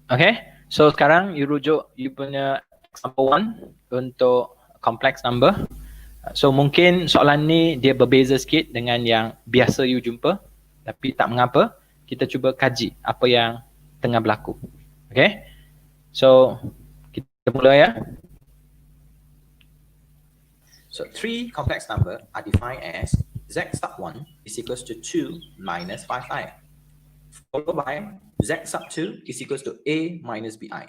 Okay, so sekarang you rujuk you punya example 1 untuk complex number. So mungkin soalan ni dia berbeza sikit dengan yang biasa you jumpa, tapi tak mengapa, kita cuba kaji apa yang tengah berlaku. Okay, so kita mula ya. So 3 complex number are defined as z sub 1 is equals to 2 minus 5i, followed by z sub 2 is equals to a minus bi,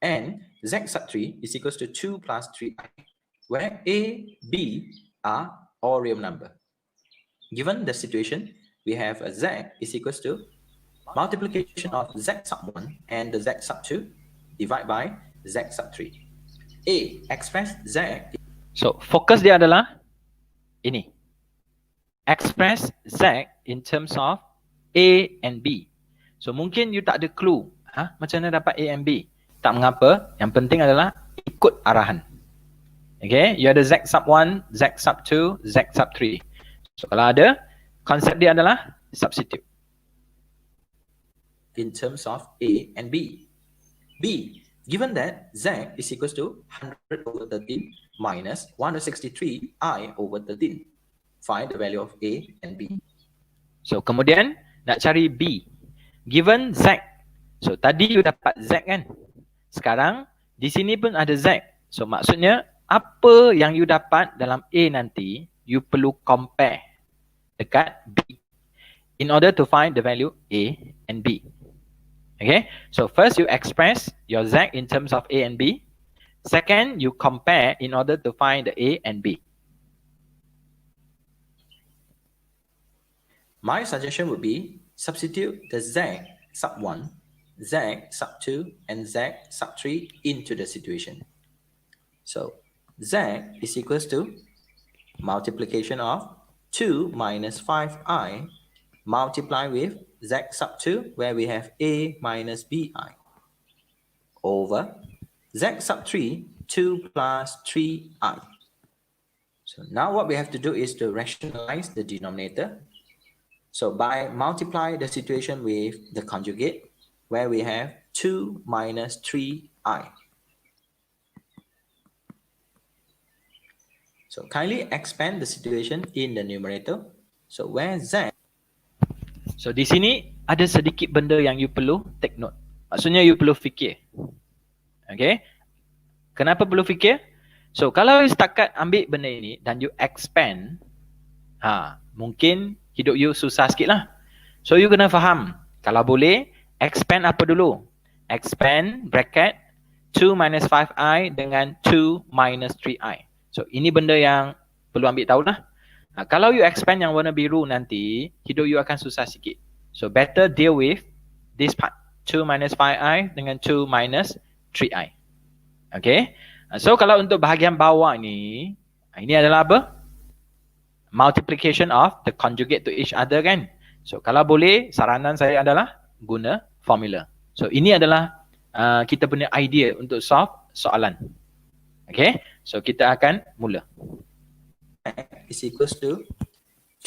and z sub 3 is equals to 2 plus 3i, where a, b are all real number. Given the situation, we have a z is equals to multiplication of z sub 1 and the z sub 2 divided by z sub 3. A express z. So fokus dia adalah ini. Express z in terms of A and B. So mungkin you tak ada clue, macam mana dapat A and B. Tak mengapa, yang penting adalah ikut arahan. Okay, you ada z sub 1, z sub 2, z sub 3. So kalau ada, konsep dia adalah substitute. In terms of A and B. B, given that z is equals to 100 over 13 minus 163i over 13. Find the value of A and B. So kemudian nak cari B. Given z. So tadi you dapat z kan? Sekarang di sini pun ada z. So maksudnya apa yang you dapat dalam A nanti, you perlu compare dekat B in order to find the value A and B. Okay, so first you express your z in terms of A and B. Second, you compare in order to find the A and B. My suggestion would be substitute the z sub 1, z sub 2, and z sub 3 into the situation. So z is equals to multiplication of 2 minus 5i multiplied with z sub 2 where we have a minus bi over z sub 3, 2 plus 3i. So now what we have to do is to rationalize the denominator. So by multiply the situation with the conjugate where we have 2 minus 3i. So kindly expand the situation in the numerator. So where z. So di sini ada sedikit benda yang you perlu take note. Maksudnya you perlu fikir. Okay. Kenapa perlu fikir? So kalau you setakat ambil benda ini dan you expand, mungkin hidup you susah sikit lah. So you kena faham. Kalau boleh, expand apa dulu? Expand bracket 2 minus 5i dengan 2 minus 3i. So ini benda yang perlu ambil tahu lah. Kalau you expand yang warna biru nanti, hidup you akan susah sikit. So better deal with this part. 2 minus 5i dengan 2 minus 3i. Okay. So kalau untuk bahagian bawah ni, ini adalah apa? Multiplication of the conjugate to each other kan. So kalau boleh, saranan saya adalah guna formula. So ini adalah kita punya idea untuk solve soalan. Okay. So kita akan mula. Is equals to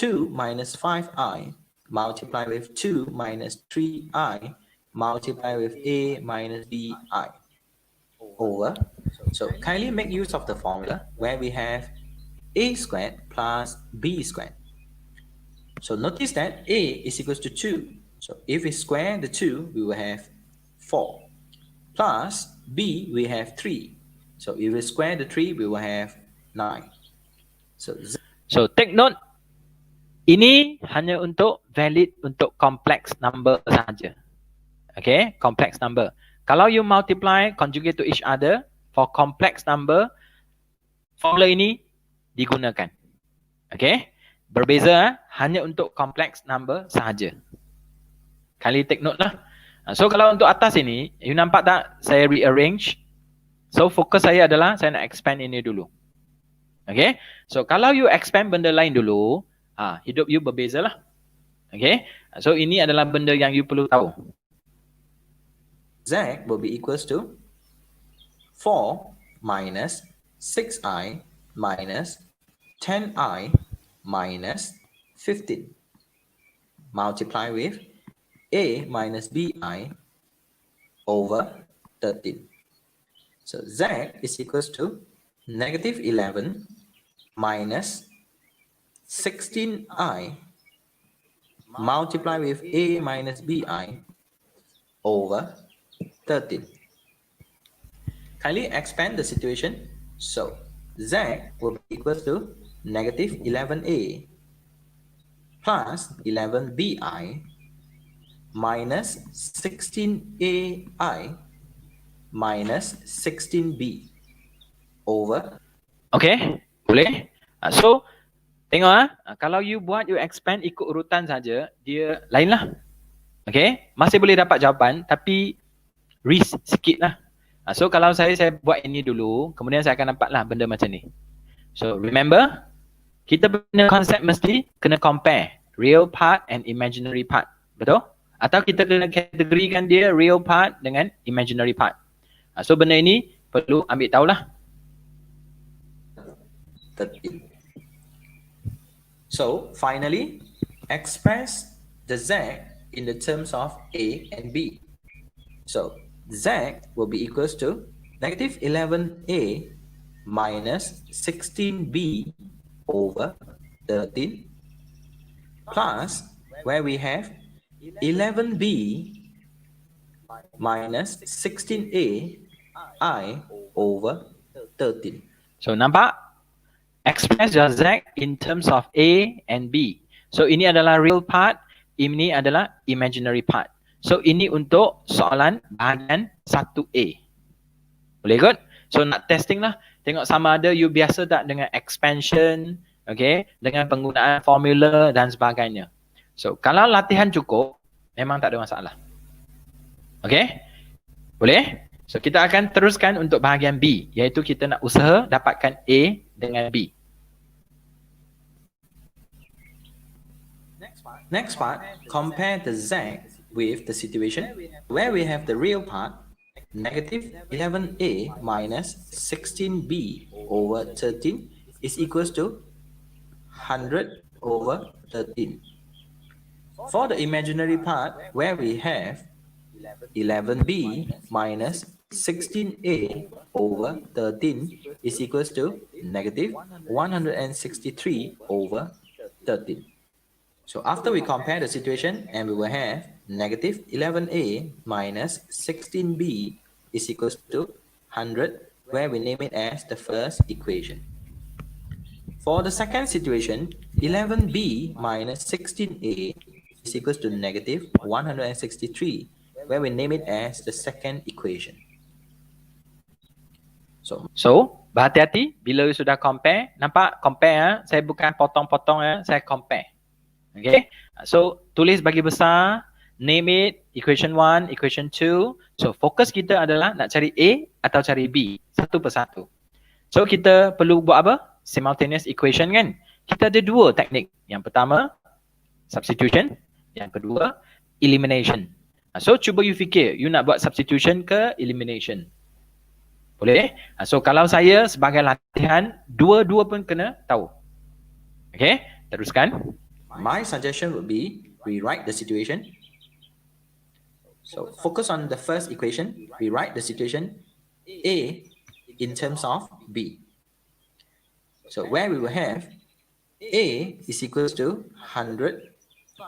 2 minus 5i multiplied with 2 minus 3i multiplied with a minus bi over. So kindly make use of the formula where we have a squared plus b squared. So notice that a is equals to 2. So if we square the 2, we will have 4. Plus b, we have 3. So if we square the 3, we will have 9. So take note, ini hanya untuk valid untuk complex number sahaja. Okay, complex number. Kalau you multiply conjugate to each other for complex number, formula ini digunakan. Okay, berbeza hanya untuk complex number sahaja. Kali take note lah. So kalau untuk atas ini, you nampak tak saya rearrange? So fokus saya adalah saya nak expand ini dulu. Okay, so kalau you expand benda lain dulu, hidup you berbeza lah. Okay, so ini adalah benda yang you perlu tahu. Z will be equals to 4 minus 6i minus 10i minus 15 multiply with a minus bi over 13. So Z is equals to negative 11 minus 16i multiply with a minus bi over 13. Kindly expand the situation. So Z will be equals to negative 11a plus 11bi minus 16ai minus 16b over. Okay, boleh? So tengok kalau you buat you expand ikut urutan saja, dia lain lah. Okay, masih boleh dapat jawapan tapi risk sikit lah. So kalau saya buat ini dulu, kemudian saya akan dapat lah benda macam ni. So remember, kita punya konsep mesti kena compare real part and imaginary part. Betul? Atau kita kena kategorikan dia real part dengan imaginary part. So benda ini perlu ambil tahulah. So finally, express the Z in the terms of A and B. So Z will be equals to negative 11A minus 16B over 13 plus where we have 11B minus 16A I over 13. So nampak? Express your Z in terms of A and B. So ini adalah real part, ini adalah imaginary part. So ini untuk soalan bahagian 1A. Boleh kot? So nak testing lah. Tengok sama ada you biasa tak dengan expansion, okay, dengan penggunaan formula dan sebagainya. So kalau latihan cukup, memang tak ada masalah. Okay? Boleh? So kita akan teruskan untuk bahagian B, iaitu kita nak usaha dapatkan A dengan B. Next part, compare the Z with the situation where we have the real part, negative 11A minus 16B over 13 is equals to 100 over 13. For the imaginary part, where we have 11B minus 16A over 13 is equals to negative 163 over 13. So after we compare the situation, and we will have negative 11A minus 16B is equals to 100, where we name it as the first equation. For the second situation, 11B minus 16A is equals to negative 163, where we name it as the second equation. So berhati-hati bila sudah compare. Nampak compare, saya bukan potong-potong, saya compare. Okay, so tulis bagi besar, name it, equation 1, equation 2. So fokus kita adalah nak cari A atau cari B, satu persatu. So kita perlu buat apa? Simultaneous equation kan? Kita ada dua teknik. Yang pertama, substitution. Yang kedua, elimination. So cuba you fikir, you nak buat substitution ke elimination? Boleh? So kalau saya sebagai latihan, dua-dua pun kena tahu. Okay, teruskan. My suggestion would be rewrite the situation. So focus on the first equation, rewrite the situation A in terms of B. So where we will have A is equals to 100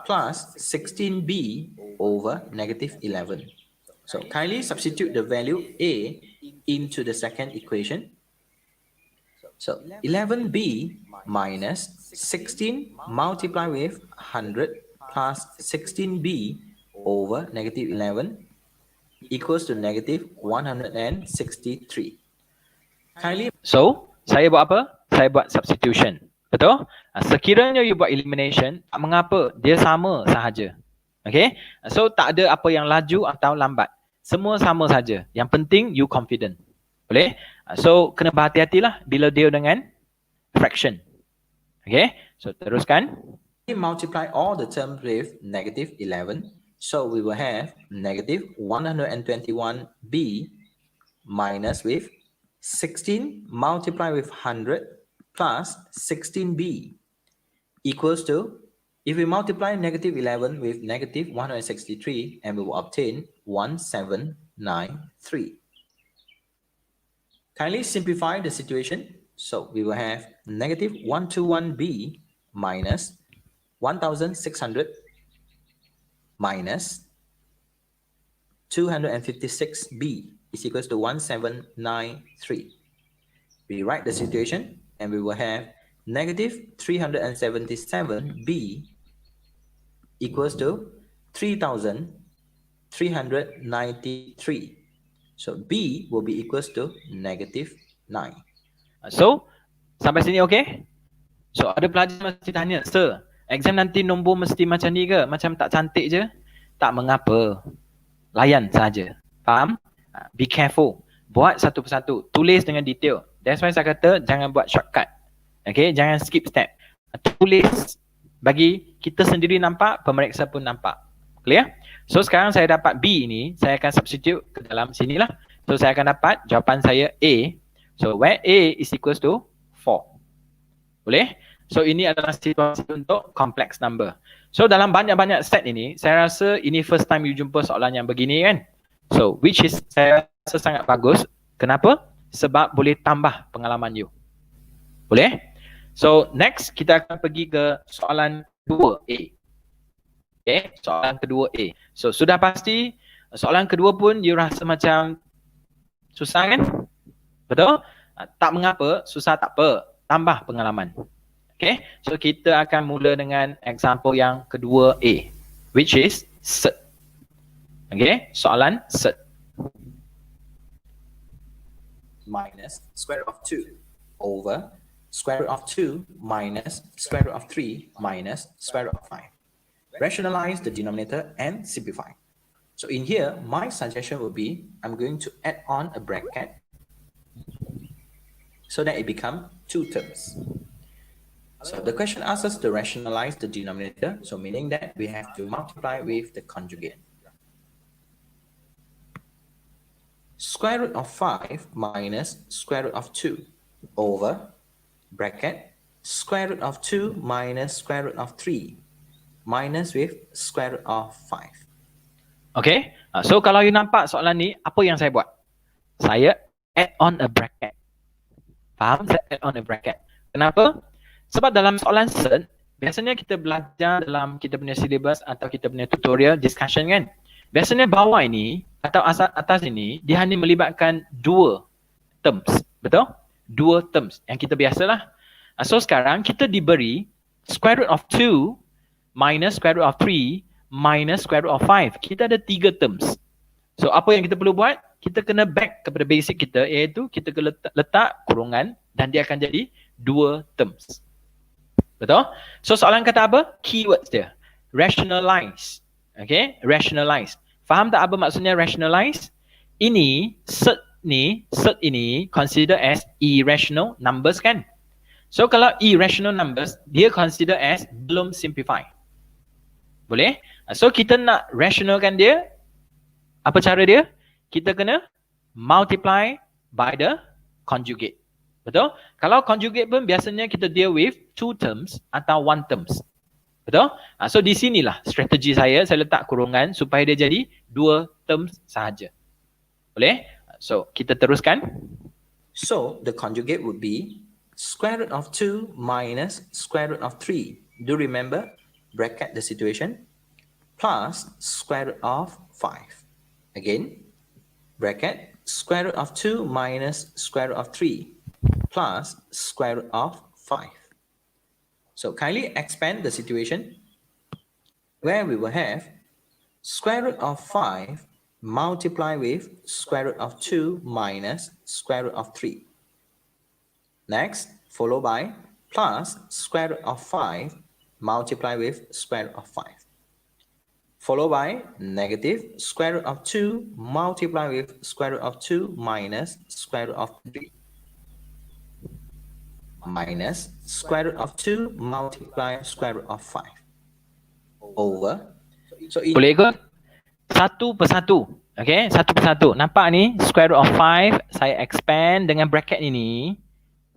plus 16B over negative 11. So kindly substitute the value A into the second equation. So 11B minus 16 multiply with 100 plus 16B over negative 11 equals to negative 163. Kindly. So, saya buat apa? Saya buat substitution. Betul? Sekiranya you buat elimination, tak mengapa, dia sama sahaja. Okay? So, tak ada apa yang laju atau lambat. Semua sama saja. Yang penting, you confident. Boleh? So, kena berhati-hatilah bila deal dengan fraction. Okay? So, teruskan. We multiply all the terms with negative 11. So, we will have negative 121B minus with 16 multiply with 100 plus 16B equals to, if we multiply negative 11 with negative 163, and we will obtain 179. Kindly simplify the situation. So we will have negative 121b minus 1600 minus 256b is equals to 1793. We write the situation and we will have negative 377b equals to 3393. So b will be equals to negative 9. So, sampai sini okey? So, ada pelajar mesti tanya, Sir, exam nanti nombor mesti macam ni ke? Macam tak cantik je? Tak mengapa. Layan saja. Faham? Be careful. Buat satu persatu. Tulis dengan detail. That's why saya kata jangan buat shortcut. Okay? Jangan skip step. Tulis bagi kita sendiri nampak, pemeriksa pun nampak. Clear? So, sekarang saya dapat B ni, saya akan substitute ke dalam sini lah. So, saya akan dapat jawapan saya A. So, where A is equals to 4. Boleh? So, ini adalah situasi untuk complex number. So, dalam banyak-banyak set ini, saya rasa ini first time you jumpa soalan yang begini kan? So, which is saya rasa sangat bagus. Kenapa? Sebab boleh tambah pengalaman you. Boleh? So, next kita akan pergi ke soalan kedua A. Okay, soalan kedua A. So, sudah pasti soalan kedua pun you rasa macam susah kan? Betul? Tak mengapa, susah tak apa. Tambah pengalaman. Okay, so kita akan mula dengan example yang kedua A, which is SET. Okay, soalan SET. Minus square root of 2 over square root of 2 minus square root of 3 minus square root of 5. Rationalize the denominator and simplify. So in here, my suggestion would be, I'm going to add on a bracket so that it becomes 2 terms. So the question asks us to rationalize the denominator, so meaning that we have to multiply with the conjugate. Square root of 5 minus square root of 2 over bracket square root of 2 minus square root of 3 minus with square root of 5. Okay, so kalau you nampak soalan ni, apa yang saya buat? Saya add on a bracket. Faham? Saya add on a bracket. Kenapa? Sebab dalam soalan SET, biasanya kita belajar dalam kita punya syllabus atau kita punya tutorial discussion kan. Biasanya bawah ini atau atas ini, dia hanya melibatkan 2 terms. Betul? 2 terms yang kita biasalah. So sekarang kita diberi square root of 2 minus square root of 3 minus square root of 5. Kita ada 3 terms. So apa yang kita perlu buat? Kita kena back kepada basic kita, iaitu kita kena letak kurungan dan dia akan jadi 2 terms. Betul? So soalan kata apa? Keywords dia. Rationalize. Okay? Rationalize. Faham tak apa maksudnya rationalize? Ini, set ini consider as irrational numbers kan? So kalau irrational numbers, dia consider as belum simplify. Boleh? So kita nak rationalkan dia, apa cara dia? Kita kena multiply by the conjugate. Betul? Kalau conjugate pun biasanya kita deal with 2 terms atau 1 terms. Betul? So di sinilah strategi saya letak kurungan supaya dia jadi 2 terms sahaja. Boleh? So kita teruskan. So the conjugate would be square root of 2 minus square root of 3. Do remember, bracket the situation, plus square root of 5. Again, bracket square root of 2 minus square root of 3 plus square root of 5. So kindly expand the situation where we will have square root of 5 multiply with square root of 2 minus square root of 3. Next, followed by plus square root of 5 multiply with square root of 5. Followed by negative square root of 2 multiply with square root of 2 minus square root of 3. Minus square root of 2 multiply square root of 5. Over. So boleh ikut? Satu persatu. Okay, satu persatu. Nampak ni square root of 5 saya expand dengan bracket ini.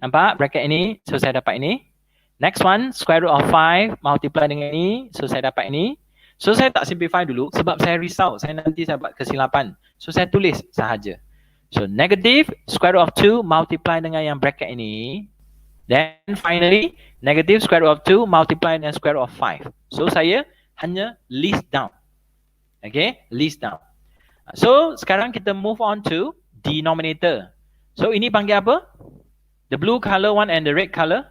Nampak bracket ini, so saya dapat ini. Next one, square root of 5 multiply dengan ini, so saya dapat ini. So saya tak simplify dulu sebab saya risau, saya nanti saya buat kesilapan. So saya tulis sahaja. So negative square root of 2 multiply dengan yang bracket ini. Then finally negative square root of 2 multiply dengan square root of 5. So saya hanya list down. Okay, list down. So sekarang kita move on to denominator. So ini panggil apa? The blue color one and the red color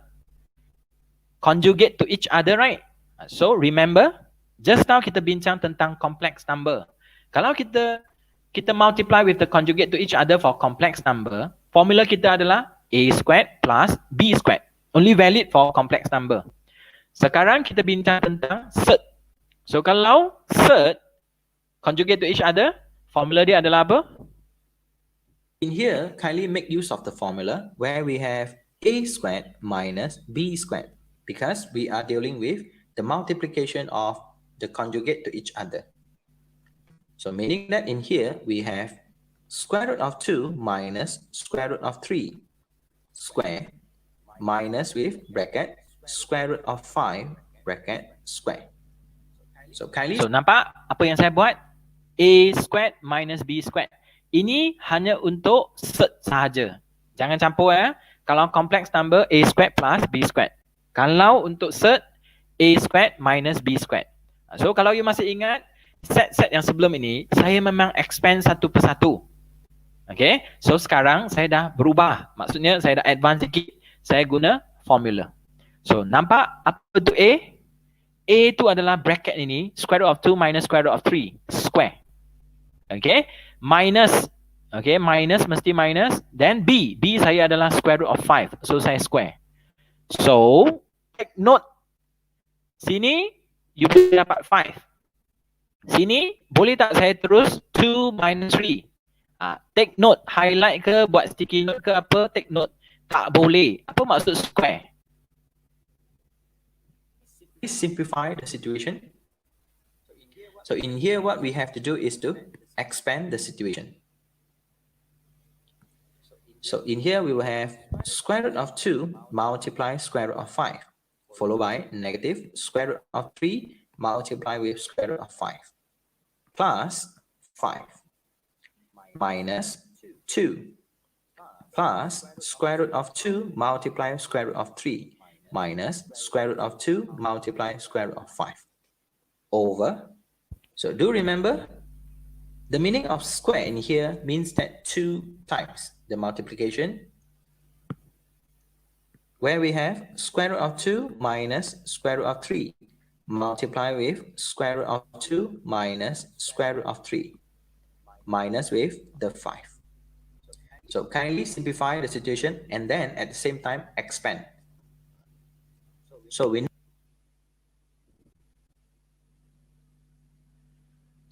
conjugate to each other, right? So remember, just now kita bincang tentang complex number. Kalau kita multiply with the conjugate to each other for complex number, formula kita adalah a squared plus b squared. Only valid for complex number. Sekarang kita bincang tentang SET. So kalau SET conjugate to each other, formula dia adalah apa? In here, kindly make use of the formula where we have a squared minus b squared, because we are dealing with the multiplication of the conjugate to each other. So meaning that in here, we have square root of 2 minus square root of 3 square minus with bracket square root of 5 bracket square. So kindly... So nampak apa yang saya buat? A squared minus b squared. Ini hanya untuk SET sahaja. Jangan campur ya. Kalau complex number, a squared plus b squared. Kalau untuk SET, a squared minus b squared. So kalau you masih ingat, set-set yang sebelum ini, saya memang expand satu persatu. Okay, so sekarang saya dah berubah. Maksudnya saya dah advance sikit. Saya guna formula. So nampak apa tu A? A tu adalah bracket ini, square root of 2 minus square root of 3, square. Okay, minus. Okay, minus mesti minus. Then B. B saya adalah square root of 5. So saya square. So, take note. Sini, you boleh dapat 5. Sini, boleh tak saya terus 2 minus 3? Take note. Highlight ke, buat sticky note ke apa, take note. Tak boleh. Apa maksud square? Simplify the situation. So in here, what we have to do is to expand the situation. So in here, we will have square root of 2 multiply square root of 5, followed by negative square root of 3 multiply with square root of 5, plus 5, minus 2, plus square root of 2 multiply square root of 3, minus square root of 2 multiply square root of 5, over. So do remember, the meaning of square in here means that 2 times the multiplication, where we have square root of 2 minus square root of 3 multiply with square root of 2 minus square root of 3 minus with the 5. So kindly simplify the situation and then at the same time expand. So we...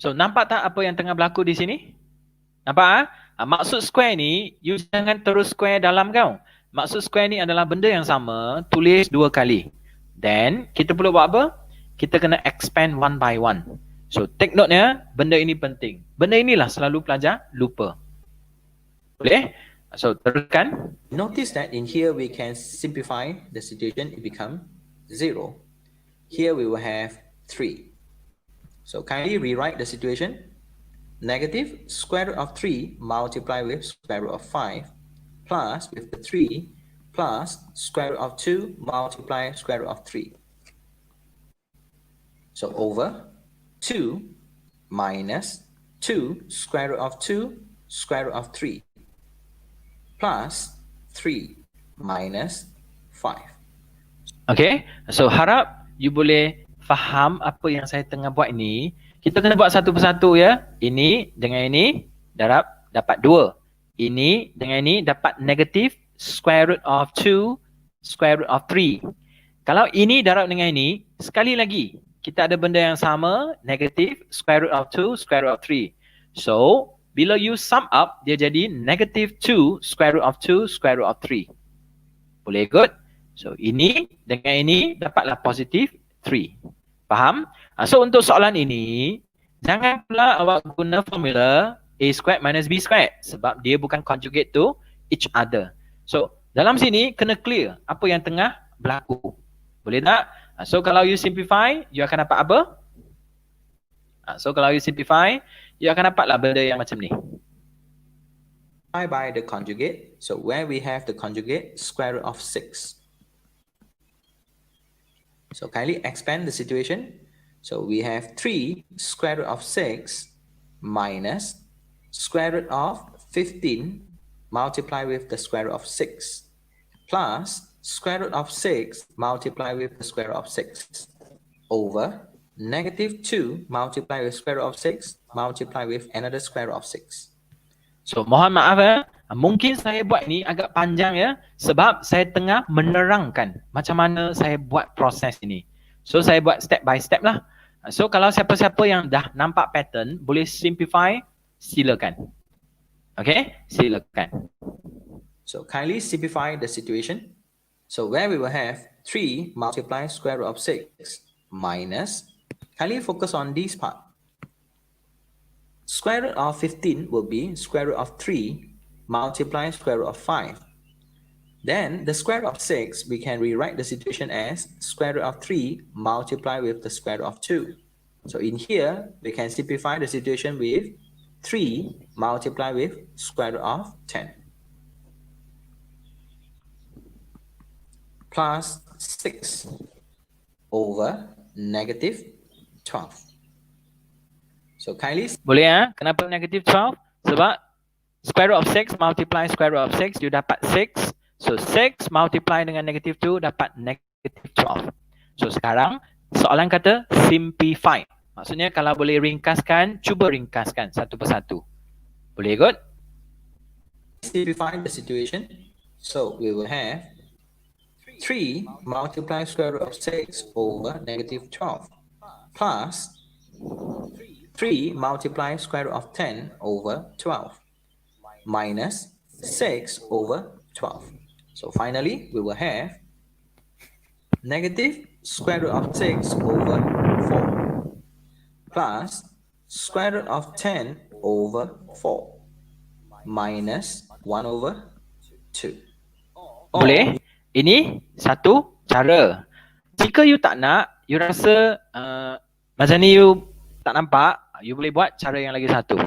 So nampak tak apa yang tengah berlaku di sini? Nampak? Maksud square ni, you jangan terus square dalam kau. Maksud square ni adalah benda yang sama, tulis 2 kali. Then, kita perlu buat apa? Kita kena expand one by one. So, take note ya, benda ini penting. Benda inilah selalu pelajar lupa. Boleh? So, teruskan. Notice that in here we can simplify the situation, it become 0. Here we will have 3. So, kindly rewrite the situation. Negative square root of 3 multiply with square root of 5 plus with the 3 plus square root of 2 multiply square root of 3. So over 2 minus 2 square root of 2 square root of 3 plus 3 minus 5. Okay, so harap you boleh faham apa yang saya tengah buat ini. Kita kena buat satu persatu ya. Ini dengan ini dapat 2. Ini dengan ini dapat negatif square root of 2 square root of 3. Kalau ini darab dengan ini, sekali lagi kita ada benda yang sama, negatif square root of 2 square root of 3. So, bila you sum up, dia jadi negative 2 square root of 2 square root of 3. Boleh ikut? So, ini dengan ini dapatlah positif 3. Faham? So untuk soalan ini, jangan pula awak guna formula A squared minus B squared sebab dia bukan conjugate to each other. So dalam sini kena clear apa yang tengah berlaku. Boleh tak? So kalau you simplify, you akan dapat apa? So kalau you simplify, you akan dapatlah benda yang macam ni. By the conjugate. So where we have the conjugate, square root of 6. So kindly expand the situation. So we have 3 square root of 6 minus square root of 15 multiply with the square root of 6 plus square root of 6 multiply with the square root of 6 over negative 2 multiply with square root of 6 multiply with another square root of 6. So mohon maaf ya, mungkin saya buat ni agak panjang ya, sebab saya tengah menerangkan macam mana saya buat proses ini. So saya buat step by step lah. So kalau siapa-siapa yang dah nampak pattern, boleh simplify, silakan. Okay, silakan. So kindly simplify the situation. So where we will have 3 multiply square root of 6 minus, kindly focus on this part. Square root of 15 will be square root of 3 multiply square root of 5. Then the square root of 6, we can rewrite the situation as square root of 3 multiply with the square root of 2. So in here, we can simplify the situation with 3 multiply with square root of 10. Plus 6 over negative 12. So kindly... Boleh ya? Kenapa negative 12? Sebab square root of 6 multiply square root of 6, you dapat 6. So 6 multiply dengan negative 2 dapat negative 12. So sekarang soalan kata simplify. Maksudnya kalau boleh ringkaskan, cuba ringkaskan satu persatu. Boleh ikut? Simplify the situation. So we will have 3 multiply square root of 6 over negative 12 plus 3 multiply square root of 10 over 12 minus 6 over 12. So finally, we will have negative square root of 6 over 4 plus square root of 10 over 4 minus 1 over 2. Boleh? Ini satu cara. Jika you tak nak, you rasa macam ni you tak nampak, you boleh buat cara yang lagi satu.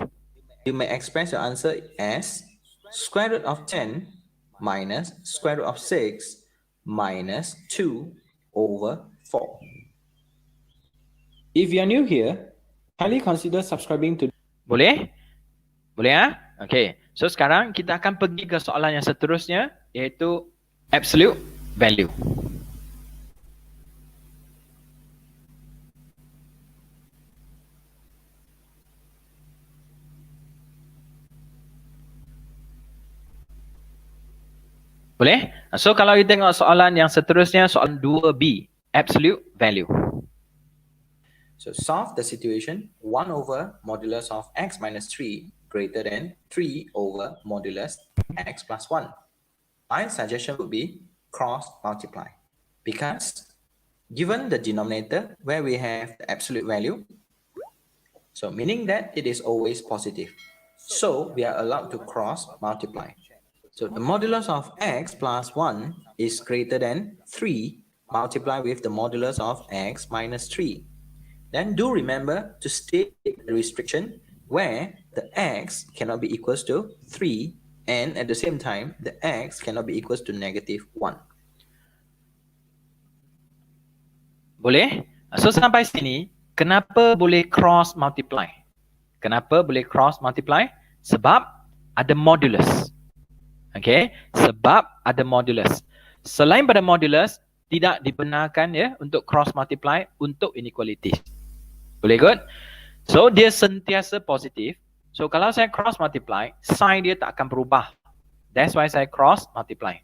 You may express your answer as square root of 10 minus square root of 6 minus 2 over 4. If you are new here, kindly consider subscribing to... Boleh? Boleh ya? Okay. So sekarang kita akan pergi ke soalan yang seterusnya, iaitu absolute value. Boleh? So kalau kita tengok soalan yang seterusnya, soalan 2B, absolute value. So solve the situation 1 over modulus of x minus 3 greater than 3 over modulus x plus 1. My suggestion would be cross multiply, because given the denominator where we have the absolute value, so meaning that it is always positive, so we are allowed to cross multiply. So the modulus of x plus 1 is greater than 3 multiply with the modulus of x minus 3. Then do remember to state the restriction where the x cannot be equals to 3 and at the same time the x cannot be equals to negative 1. Boleh? So sampai sini, kenapa boleh cross multiply? Kenapa boleh cross multiply? Sebab ada modulus. Okay, sebab ada modulus. Selain pada modulus, tidak dibenarkan ya untuk cross multiply untuk inequalities. Boleh ikut? So dia sentiasa positif. So kalau saya cross multiply, sign dia tak akan berubah. That's why saya cross multiply.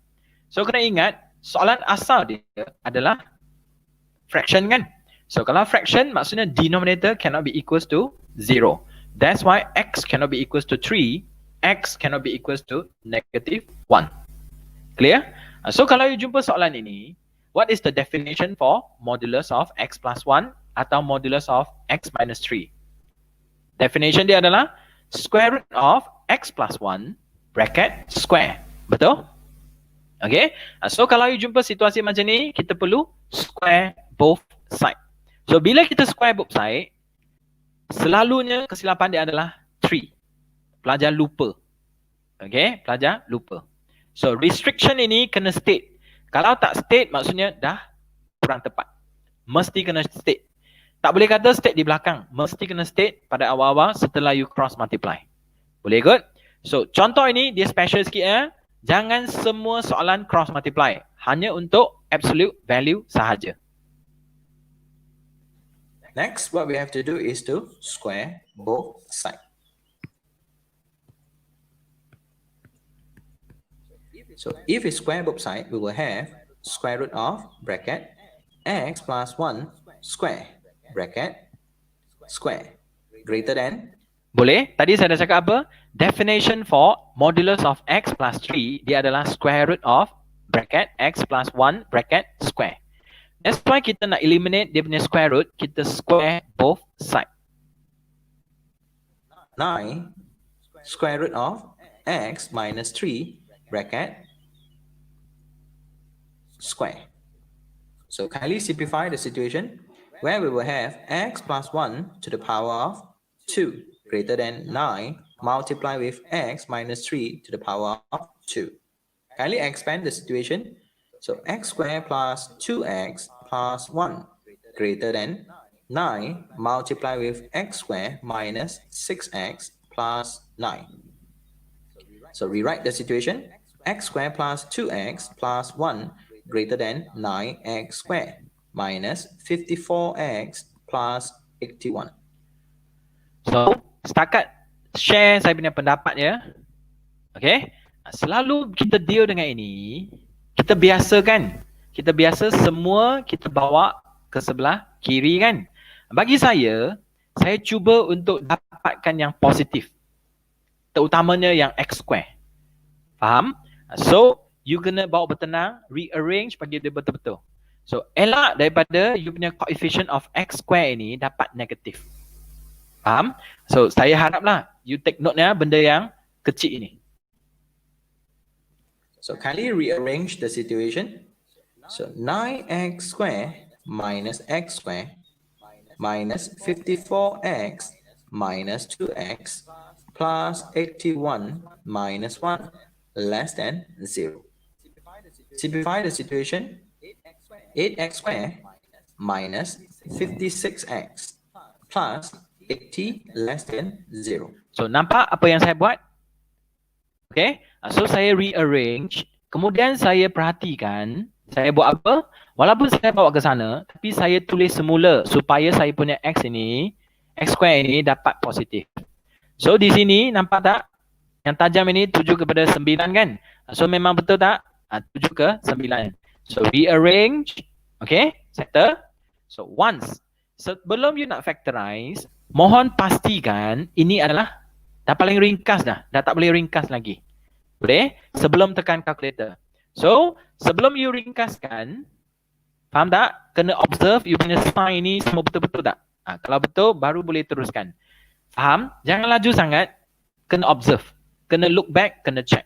So kena ingat, soalan asal dia adalah fraction kan? So kalau fraction maksudnya denominator cannot be equals to 0. That's why x cannot be equals to 3. X cannot be equals to negative 1. Clear? So kalau you jumpa soalan ini, what is the definition for modulus of x plus 1 atau modulus of x minus 3? Definition dia adalah square root of x plus 1 bracket square. Betul? Okay? So kalau you jumpa situasi macam ni, kita perlu square both side. So bila kita square both side, selalunya kesilapan dia adalah 3. Pelajar lupa. Okay, pelajar lupa. So, restriction ini kena state. Kalau tak state, maksudnya dah kurang tepat. Mesti kena state. Tak boleh kata state di belakang. Mesti kena state pada awal-awal setelah you cross multiply. Boleh kot? So, contoh ini dia special sikit ya. Jangan semua soalan cross multiply. Hanya untuk absolute value sahaja. Next, what we have to do is to square both sides. So if we square both sides, we will have square root of bracket x plus 1 square bracket square greater than. Boleh? Tadi saya dah cakap apa? Definition for modulus of x plus 3, dia adalah square root of bracket x plus 1 bracket square. That's why kita nak eliminate dia punya square root, kita square both side. 9 square root of x minus 3 bracket square. So kindly simplify the situation where we will have x plus 1 to the power of 2 greater than 9 multiplied with x minus 3 to the power of 2. Kindly expand the situation. So x squared plus 2x plus 1 greater than 9 multiplied with x squared minus 6x plus 9. So rewrite the situation. X squared plus 2x plus 1 greater than 9x squared minus 54x plus 81. So, setakat share saya punya pendapat ya. Okay. Selalu kita deal dengan ini, kita biasa kan. Kita biasa semua kita bawa ke sebelah kiri kan. Bagi saya cuba untuk dapatkan yang positif. Terutamanya yang x square. Faham? So, you kena bawa bertenang, rearrange bagi dia betul-betul. So, elak daripada you punya coefficient of x square ini dapat negatif. Faham? So, saya haraplah you take note ya benda yang kecil ini. So, kindly rearrange the situation. So, 9x square minus x square minus 54x minus 2x plus 81 minus 1 less than 0. Simplify the situation. 8x squared minus 56x plus 80 less than 0. So, nampak apa yang saya buat? Okay. So, saya rearrange. Kemudian saya perhatikan, saya buat apa? Walaupun saya bawa ke sana, tapi saya tulis semula supaya saya punya x ini, x square ini dapat positif. So, di sini nampak tak? Yang tajam ini tuju kepada 9 kan? So, memang betul tak? Tuju ke 9. So, rearrange. Okay, settle. So, once. Sebelum you nak factorize, mohon pastikan ini adalah dah paling ringkas dah. Dah tak boleh ringkas lagi. Boleh? Sebelum tekan calculator. So, sebelum you ringkaskan, faham tak? Kena observe you punya sign ini semua betul-betul tak? Kalau betul, baru boleh teruskan. Faham? Jangan laju sangat. Kena observe. Kena look back, kena check.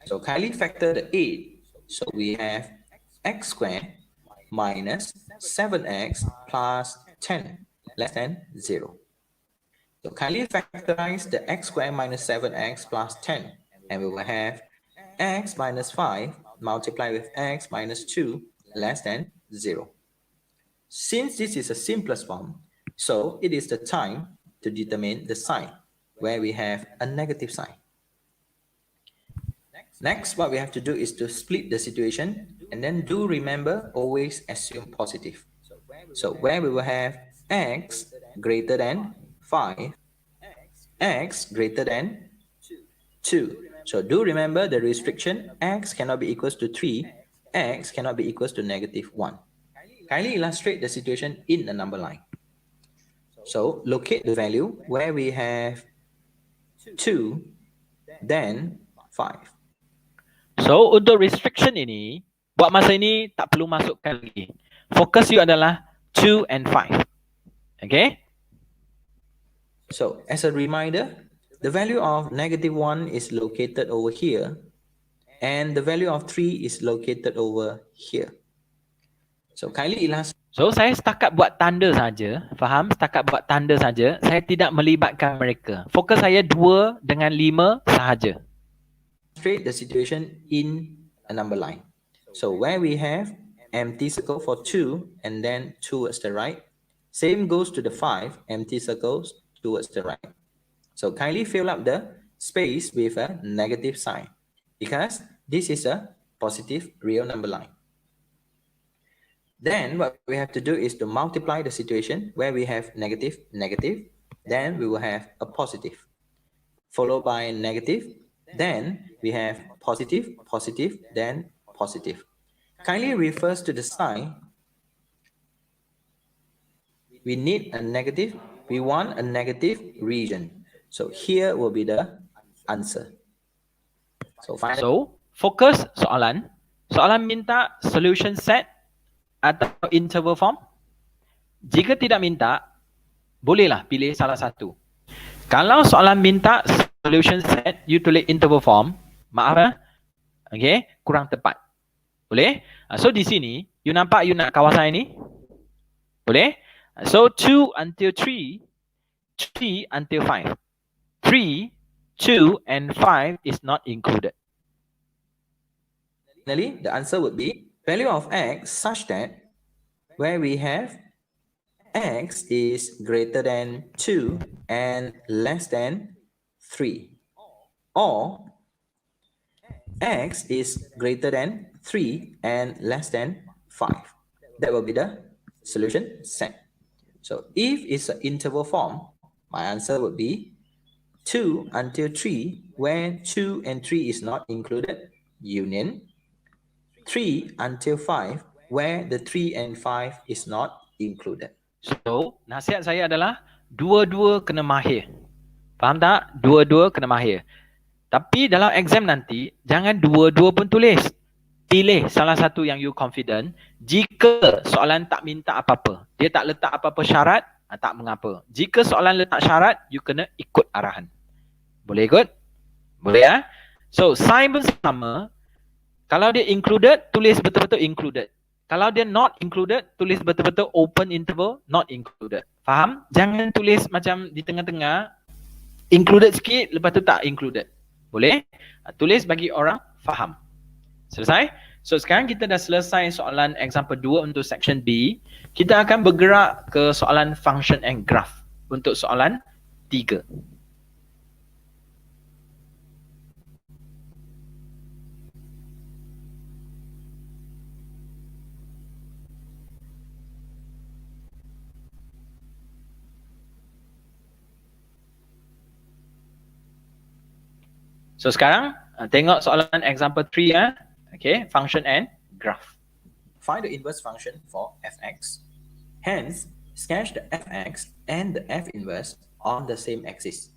So kindly factor the 8. So we have x squared minus 7x plus 10 less than 0. So kindly factorize the x squared minus 7x plus 10. And we will have x minus 5 multiplied with x minus 2 less than 0. Since this is a simplest form, so it is the time to determine the sign where we have a negative sign. Next, what we have to do is to split the situation, and then do remember always assume positive. So where we will have x greater than 5, x greater than 2. So do remember the restriction, x cannot be equals to 3, x cannot be equals to negative 1. Kindly illustrate the situation in the number line. So locate the value where we have 2, then 5. So, untuk restriction ini, buat masa ini tak perlu masukkan lagi. Fokus you adalah 2 and 5. Okay? So, as a reminder, the value of negative 1 is located over here, and the value of 3 is located over here. So, kindly illustrate. So saya setakat buat tanda saja, faham? Setakat buat tanda saja, saya tidak melibatkan mereka. Fokus saya 2 dengan 5 sahaja. Illustrate the situation in a number line. So where we have empty circle for 2 and then towards the right, same goes to the 5 empty circles towards the right. So kindly fill up the space with a negative sign because this is a positive real number line. Then what we have to do is to multiply the situation where we have negative, negative, then we will have a positive, followed by negative, then we have positive, positive, then positive. Kindly refers to the sign. We need a negative, we want a negative region. So here will be the answer. So fokus soalan. Soalan minta solution set atau interval form. Jika tidak minta, bolehlah pilih salah satu. Kalau soalan minta solution set, you tulis interval form, maaf okay, kurang tepat. Boleh? So di sini, you nampak you nak kawasan ini? Boleh? So 2 until 3, 3 until 5. 3, 2 and 5 is not included. Finally, the answer would be value of x such that where we have x is greater than 2 and less than 3, or x is greater than 3 and less than 5. That will be the solution set. So if it's an interval form, my answer would be 2 until 3, where 2 and 3 is not included, union. 3 until 5, where the 3 and 5 is not included. So, nasihat saya adalah dua-dua kena mahir. Faham tak? Dua-dua kena mahir. Tapi dalam exam nanti, jangan dua-dua pun tulis. Pilih salah satu yang you confident. Jika soalan tak minta apa-apa, dia tak letak apa-apa syarat, tak mengapa. Jika soalan letak syarat, you kena ikut arahan. Boleh ikut? Boleh ya? So, sign pun sama. Kalau dia included, tulis betul-betul included. Kalau dia not included, tulis betul-betul open interval, not included. Faham? Jangan tulis macam di tengah-tengah, included sikit, lepas tu tak included. Boleh? Tulis bagi orang faham. Selesai? So sekarang kita dah selesai soalan example 2 untuk section B. Kita akan bergerak ke soalan function and graph untuk soalan 3. So sekarang tengok soalan example 3 ya. Okay, function and graph. Find the inverse function for fx. Hence, sketch the fx and the f inverse on the same axis.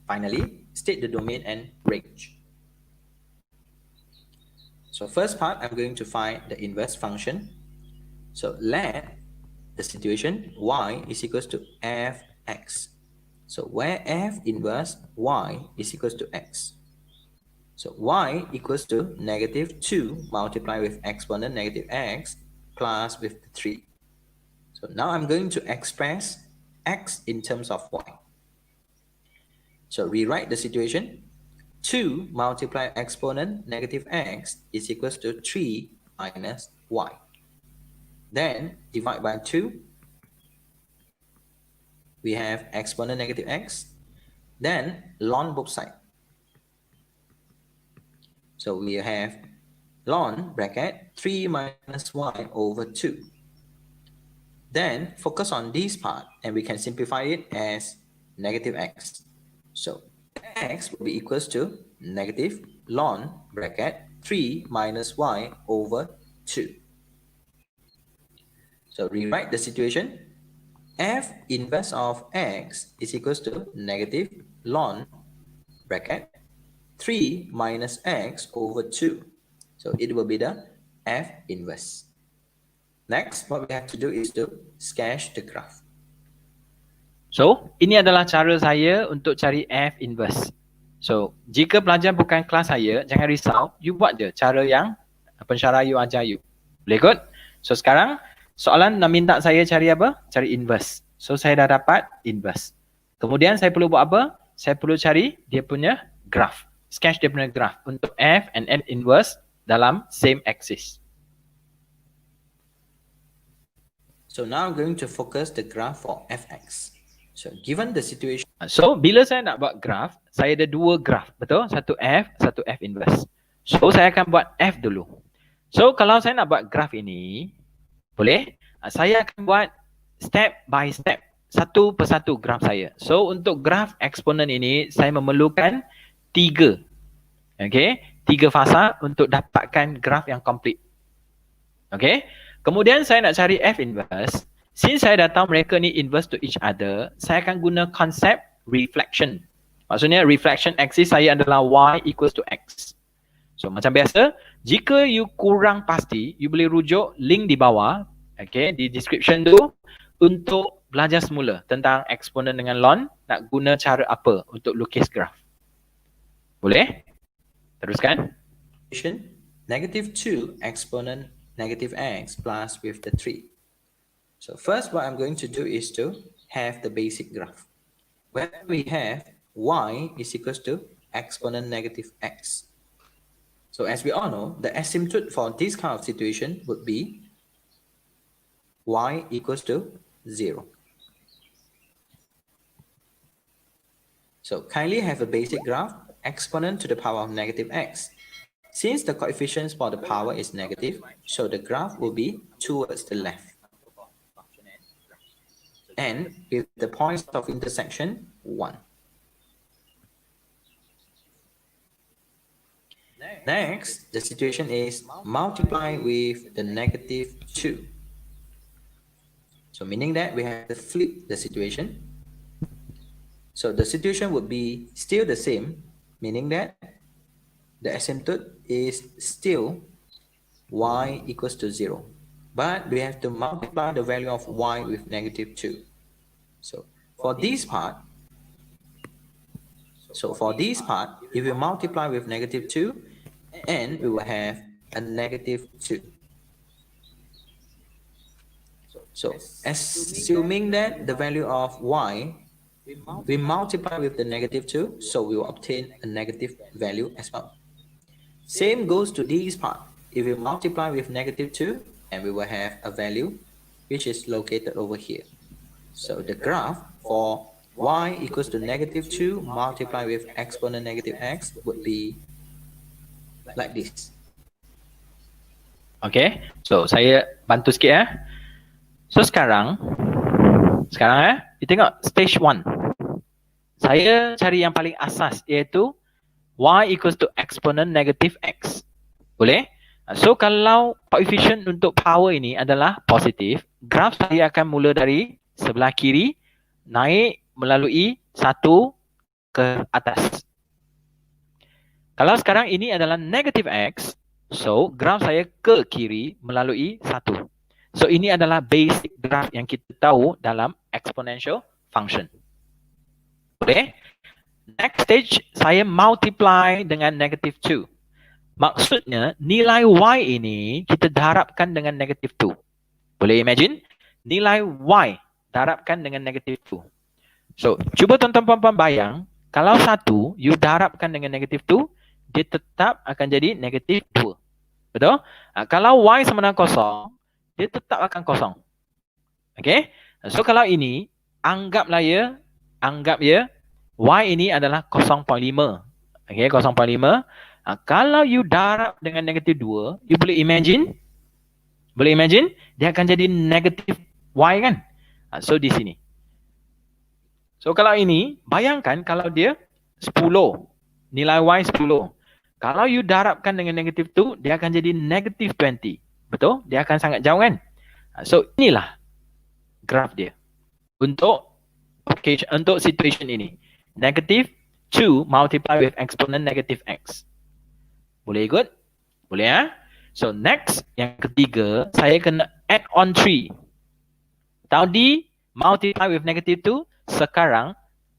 Finally, state the domain and range. So first part, I'm going to find the inverse function. So let the situation y is equals to fx. So where f inverse y is equals to x. So y equals to negative 2 multiplied with exponent negative x plus with the 3. So now I'm going to express x in terms of y. So rewrite the situation. 2 multiplied exponent negative x is equals to 3 minus y. Then divide by 2. We have exponent negative x. Then ln both sides. So we have ln bracket 3 minus y over 2. Then focus on this part and we can simplify it as negative x. So x will be equals to negative ln bracket 3 minus y over 2. So rewrite the situation. F inverse of x is equals to negative ln bracket 3 minus x over 2. So it will be the f inverse. Next, what we have to do is to sketch the graph. So, ini adalah cara saya untuk cari f inverse. So, jika pelajar bukan kelas saya, jangan risau. You buat je cara yang pensyarah you ajar you. Boleh kot? So, sekarang Soalan nak minta saya cari apa? Cari inverse. So saya dah dapat inverse. Kemudian saya perlu buat apa? Saya perlu cari dia punya graph. Sketch dia punya graph untuk F and N inverse dalam same axis. So now I'm going to focus the graph for fx. So given the situation. So bila saya nak buat graph, saya ada dua graph, betul? Satu F inverse. So saya akan buat F dulu. So kalau saya nak buat graph ini, boleh? Saya akan buat step by step, satu persatu graph saya. So untuk graph eksponen ini, saya memerlukan tiga fasa untuk dapatkan graph yang complete. Kemudian saya nak cari F inverse. Since saya dah tahu mereka ni inverse to each other, saya akan guna konsep reflection. Maksudnya reflection axis saya adalah Y equals to X. So macam biasa, jika you kurang pasti, you boleh rujuk link di bawah, di description tu untuk belajar semula tentang eksponen dengan ln, nak guna cara apa untuk lukis graph. Boleh? Teruskan. Negative 2 exponent negative x plus with the 3. So first what I'm going to do is to have the basic graph. Where we have y is equals to exponent negative x. So as we all know, the asymptote for this kind of situation would be y equals to 0. So kindly have a basic graph, exponent to the power of negative x. Since the coefficients for the power is negative, so the graph will be towards the left. And with the points of intersection 1. Next, the situation is multiply with the negative 2. So meaning that we have to flip the situation. So the situation would be still the same, meaning that the asymptote is still y equals to 0. But we have to multiply the value of y with negative 2. So for this part, if we multiply with negative 2, and we will have a negative 2. So assuming that the value of y, we multiply with the negative 2, so we will obtain a negative value as well. Same goes to this part. If we multiply with negative 2, and we will have a value which is located over here. So the graph for y equals to negative 2 multiplied with exponent negative x would be like this. So saya bantu sikit So sekarang kita tengok stage 1. Saya cari yang paling asas, iaitu y equals to exponent negative x. Boleh? So kalau coefficient untuk power ini adalah positif, graf saya akan mula dari sebelah kiri, naik melalui 1 ke atas. Kalau sekarang ini adalah negative x, so graf saya ke kiri melalui 1. So ini adalah basic graph yang kita tahu dalam exponential function. Boleh? Next stage, saya multiply dengan negative 2. Maksudnya, nilai y ini kita darabkan dengan negative 2. Boleh imagine? Nilai y darabkan dengan negative 2. So, cuba tuan-tuan puan-puan bayang, kalau 1 you darabkan dengan negative 2, dia tetap akan jadi negative 2. Betul? Kalau y sama dengan kosong, dia tetap akan kosong. So kalau ini, anggap ya y ini adalah 0.5. 0.5. Kalau you darab dengan negatif 2, you boleh imagine dia akan jadi negatif y kan? So di sini. So kalau ini, bayangkan kalau dia 10, nilai y 10. Kalau you darabkan dengan negatif 2, dia akan jadi negatif 20. Betul? Dia akan sangat jauh kan? So inilah graf dia untuk situation ini. Negative 2 multiply with exponent negative x. Boleh ikut? Boleh So next, yang ketiga, saya kena add on 3. Tadi multiply with negative 2, sekarang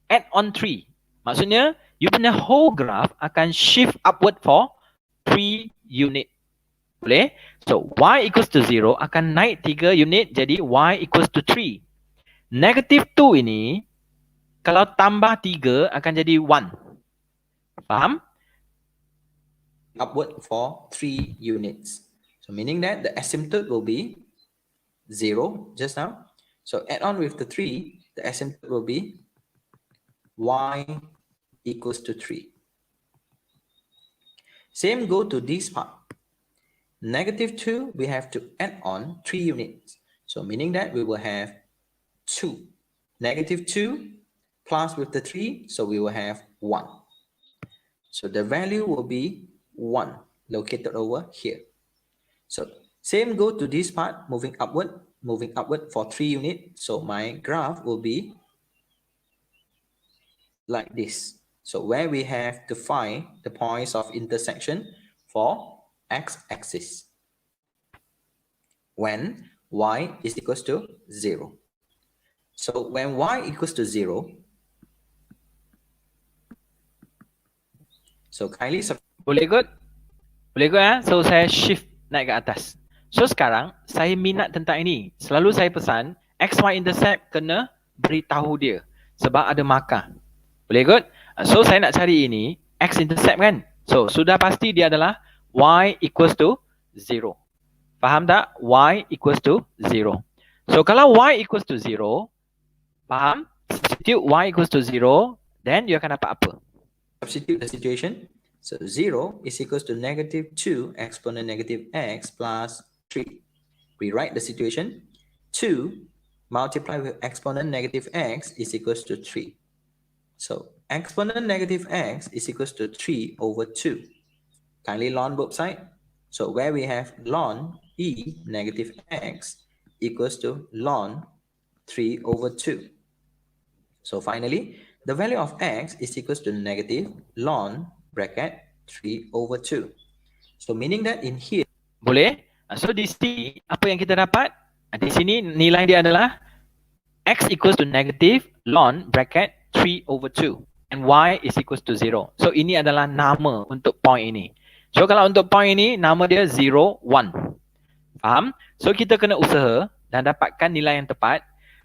add on 3. Maksudnya, you punya whole graph akan shift upward for 3 unit. Boleh? So y equals to 0 akan naik 3 unit jadi y equals to 3. Negative 2 ini kalau tambah 3 akan jadi 1. Faham? Upward for 3 units. So meaning that the asymptote will be 0 just now. So add on with the 3, the asymptote will be y equals to 3. Same go to this part. Negative 2, we have to add on 3 units. So meaning that we will have 2. Negative 2 plus with the 3, so we will have 1. So the value will be 1 located over here. So same go to this part, moving upward for 3 units. So my graph will be like this. So where we have to find the points of intersection for x-axis when y is equals to 0. So when y equals to 0, so kindly Boleh ikut? Boleh ikut ya? So saya shift naik ke atas. So sekarang saya minat tentang ini. Selalu saya pesan XY intercept kena beritahu dia sebab ada markah. Boleh ikut? So saya nak cari ini X intercept kan? So sudah pasti dia adalah Y equals to 0. Faham tak? Y equals to 0. So kalau Y equals to 0, faham? Substitute Y equals to 0, then you akan dapat apa? substitute the situation. So 0 is equals to negative 2 exponent negative x plus 3. Rewrite the situation. 2 multiplied with exponent negative x is equals to 3. So exponent negative x is equals to 3 over 2. Kindly ln both sides. So where we have ln e negative x equals to ln 3 over 2. So finally, the value of x is equals to negative ln bracket 3 over 2. So meaning that in here, boleh? So di sini apa yang kita dapat? Di sini nilai dia adalah x equals to negative ln bracket 3 over 2 and y is equals to 0. So ini adalah nama untuk point ini. So kalau untuk point ini nama dia 0, 1. Faham? So kita kena usaha dan dapatkan nilai yang tepat.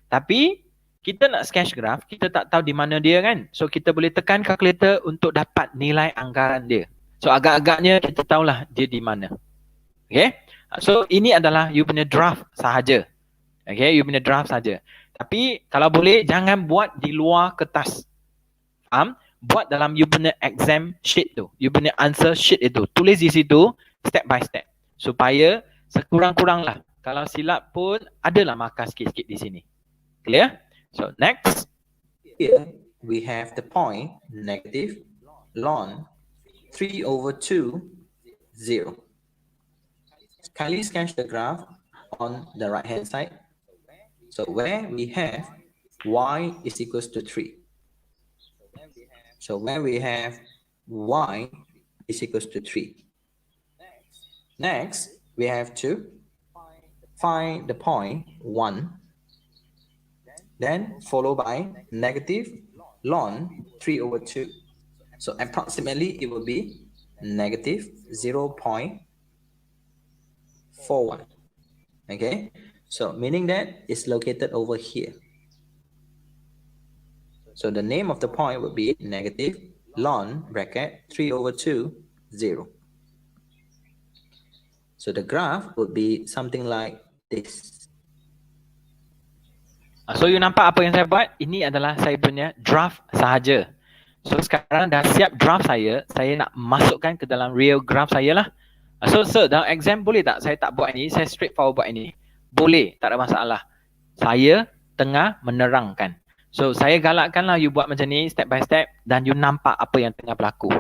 Tapi kita nak sketch graph, kita tak tahu di mana dia kan. So kita boleh tekan calculator untuk dapat nilai anggaran dia. So agak-agaknya kita tahulah dia di mana. Okay? So ini adalah you punya draft sahaja. Okay, you punya draft saja. Tapi kalau boleh jangan buat di luar kertas. Faham? Buat dalam you punya exam sheet tu. You punya answer sheet itu. Tulis di situ step by step. Supaya sekurang-kuranglah. Kalau silap pun adalah markah sikit-sikit di sini. Clear? So next. Here we have the point negative ln 3 over 2, 0. Kindly sketch the graph on the right hand side. So where we have y is equals to 3. So where we have y is equals to 3. Next, we have to find the point 1. Then followed by negative ln 3 over 2. So approximately it will be negative 0.41. Okay, so meaning that it's located over here. So the name of the point would be negative ln bracket 3 over 2, 0. So the graph would be something like this. So you nampak apa yang saya buat? Ini adalah saya punya draft sahaja. So sekarang dah siap draft saya nak masukkan ke dalam real graph saya lah. So sir, dalam exam boleh tak saya tak buat ini, saya straightforward buat ini? Boleh, tak ada masalah. Saya tengah menerangkan. So saya galakkanlah you buat macam ni step by step dan you nampak apa yang tengah berlaku.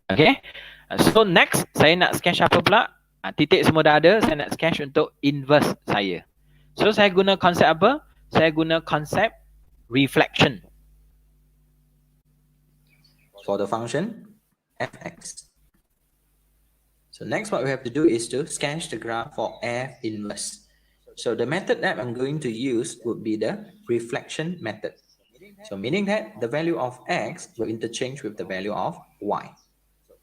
Okay? So next, saya nak sketch apa pula? Titik semua dah ada, saya nak sketch untuk inverse saya. So saya guna konsep apa? Saya guna konsep reflection. For the function fx. So next what we have to do is to sketch the graph for f inverse. So the method that I'm going to use would be the reflection method. So meaning that the value of x will interchange with the value of y.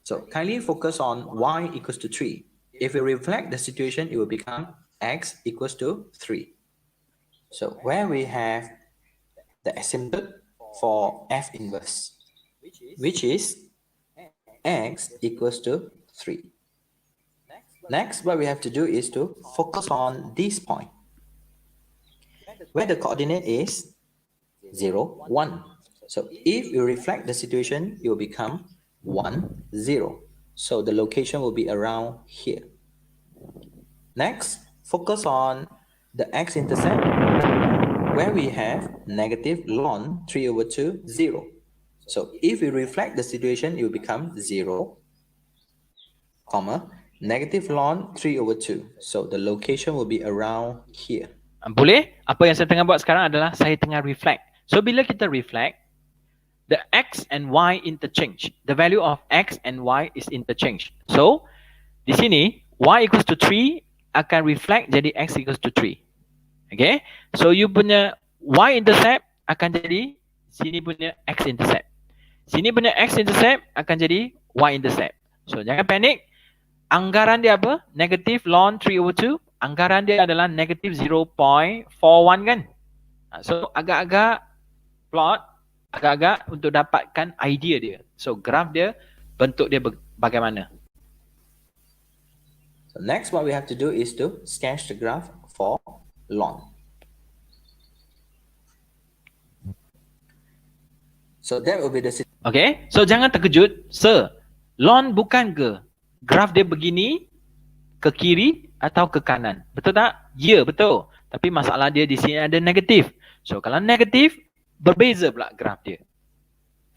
So kindly focus on y equals to 3. If we reflect the situation, it will become x equals to 3. So where we have the asymptote for f inverse, which is x equals to 3. Next, what we have to do is to focus on this point, where the coordinate is 0, 1. So if you reflect the situation, it will become 1, 0. So the location will be around here. Next, focus on the x-intercept, where we have negative ln 3 over 2, 0. So if we reflect the situation, it will become 0, comma, negative ln 3 over 2. So the location will be around here. Boleh? Apa yang saya tengah buat sekarang adalah saya tengah reflect. So bila kita reflect, the x and y interchange. The value of x and y is interchange. So di sini y equals to 3 akan reflect jadi x equals to 3. Okay? So you punya y intercept akan jadi sini punya x intercept. Sini punya x intercept akan jadi y intercept. So jangan panik. Anggaran dia apa? Negative ln 3 over 2. Anggaran dia adalah negative 0.41 kan? So agak-agak plot, agak-agak untuk dapatkan idea dia. So graph dia, bentuk dia bagaimana? So next what we have to do is to sketch the graph for ln. So that will be the... Okay, so jangan terkejut. Sir, ln bukan ke? Graph dia begini, ke kiri atau ke kanan? Betul tak? Ya, betul. Tapi masalah dia di sini ada negatif. So kalau negatif, berbeza pula graph dia.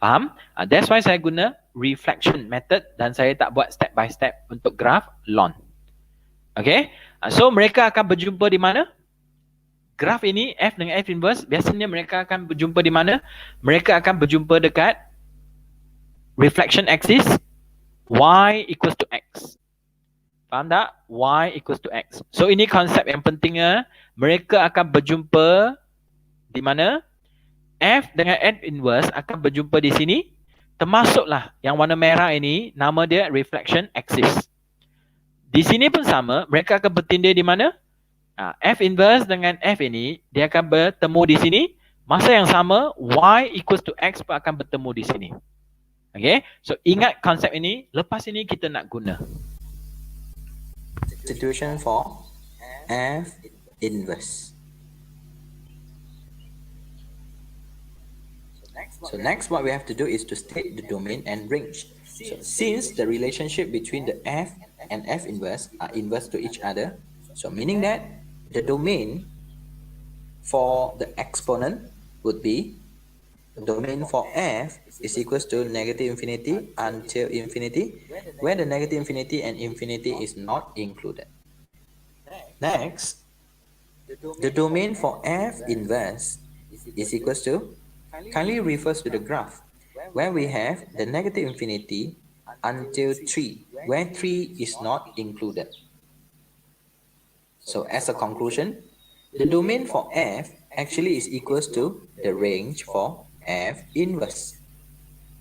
Faham? That's why saya guna reflection method dan saya tak buat step by step untuk graph ln. Okay? So mereka akan berjumpa di mana? Graph ini F dengan F inverse, biasanya mereka akan berjumpa di mana? Mereka akan berjumpa dekat reflection axis y equals to x. Faham tak? Y equals to x. So ini konsep yang pentingnya. Mereka akan berjumpa di mana? F dengan F inverse akan berjumpa di sini. Termasuklah yang warna merah ini, nama dia reflection axis. Di sini pun sama, mereka akan bertindih di mana? F inverse dengan F ini, dia akan bertemu di sini. Masa yang sama, Y equals to X pun akan bertemu di sini. Okay, so ingat konsep ini, lepas ini kita nak guna. Situation for F inverse. So next what we have to do is to state the domain and range. So since the relationship between the F and F inverse are inverse to each other, so meaning that the domain for the exponent would be, the domain for F is equals to negative infinity until infinity, where the negative infinity and infinity is not included. Next, the domain for F inverse is equals to, kindly refers to the graph, where we have the negative infinity until 3, where 3 is not included. So as a conclusion, the domain for F actually is equals to the range for F inverse.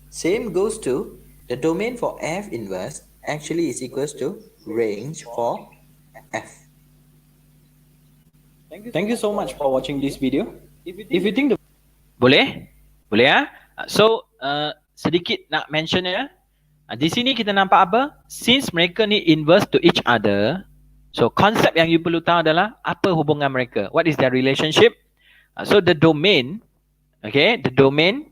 Same goes to the domain for F inverse actually is equals to range for F. Thank you so much for watching this video. If you think the... Boleh? Boleh ya? So sedikit nak mention ya. Di sini kita nampak apa? Since mereka ni inverse to each other, so konsep yang you perlu tahu adalah apa hubungan mereka? What is their relationship? So the domain, okay, the domain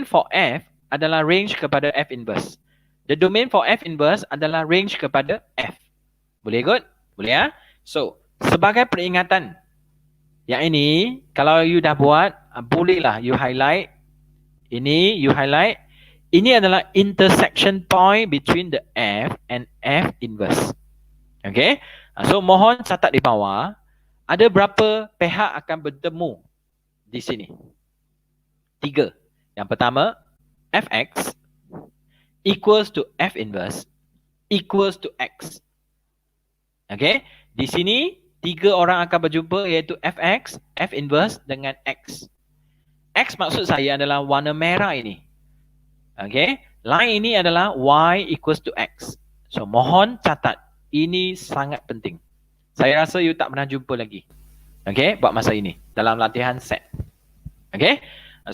for F adalah range kepada F inverse. The domain for F inverse adalah range kepada F. Boleh ikut? Boleh ya? So sebagai peringatan, yang ini kalau you dah buat, bolehlah you highlight. Ini you highlight. Ini adalah intersection point between the F and F inverse. Okay. So mohon catat di bawah. Ada berapa pihak akan bertemu di sini? 3. Yang pertama, Fx equals to F inverse equals to X. Okay. Di sini 3 orang akan berjumpa iaitu Fx, F inverse dengan X. X maksud saya adalah warna merah ini. Okay. Line ini adalah Y equals to X. So mohon catat, ini sangat penting. Saya rasa you tak pernah jumpa lagi. Okay, buat masa ini dalam latihan set. Okay,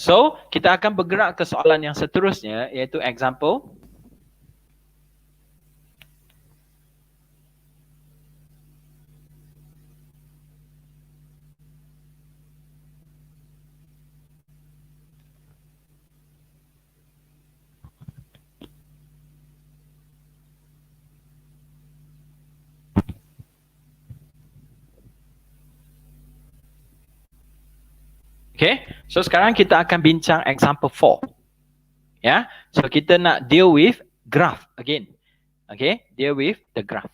so kita akan bergerak ke soalan yang seterusnya, iaitu example. Okay, so sekarang kita akan bincang example 4. Yeah, so kita nak deal with graph again. Okay, deal with the graph.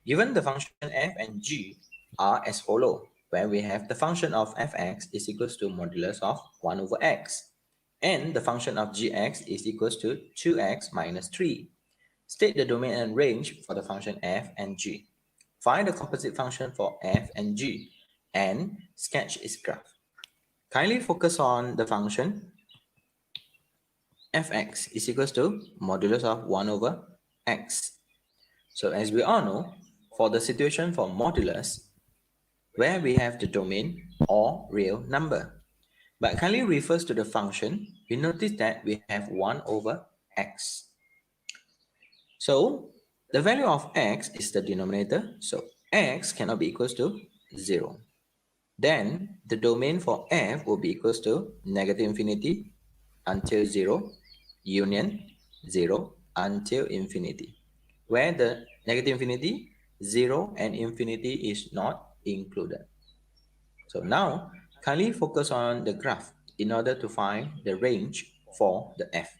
Given the function f and g are as follow, where we have the function of fx is equals to modulus of 1 over x, and the function of gx is equals to 2x minus 3. State the domain and range for the function f and g. Find the composite function for f and g, and sketch its graph. Kindly focus on the function fx is equals to modulus of 1 over x. So as we all know, for the situation for modulus, where we have the domain or real number, but kindly refers to the function, we notice that we have 1 over x. So the value of x is the denominator, so x cannot be equals to 0. Then the domain for f will be equals to negative infinity until 0, union 0 until infinity, where the negative infinity, 0 and infinity is not included. So now kindly focus on the graph in order to find the range for the f.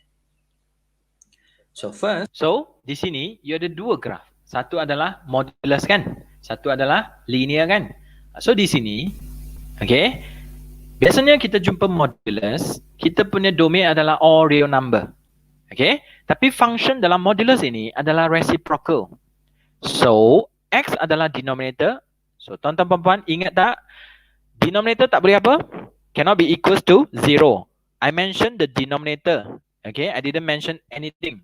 So first, So di sini you ada dua graph. Satu adalah modulus kan, satu adalah linear kan. So di sini, okay, biasanya kita jumpa modulus, kita punya domain adalah all real number. Okay, tapi function dalam modulus ini adalah reciprocal. So x adalah denominator. So tuan-tuan puan-puan ingat tak, denominator tak boleh apa? Cannot be equals to 0. I mentioned the denominator. Okay, I didn't mention anything.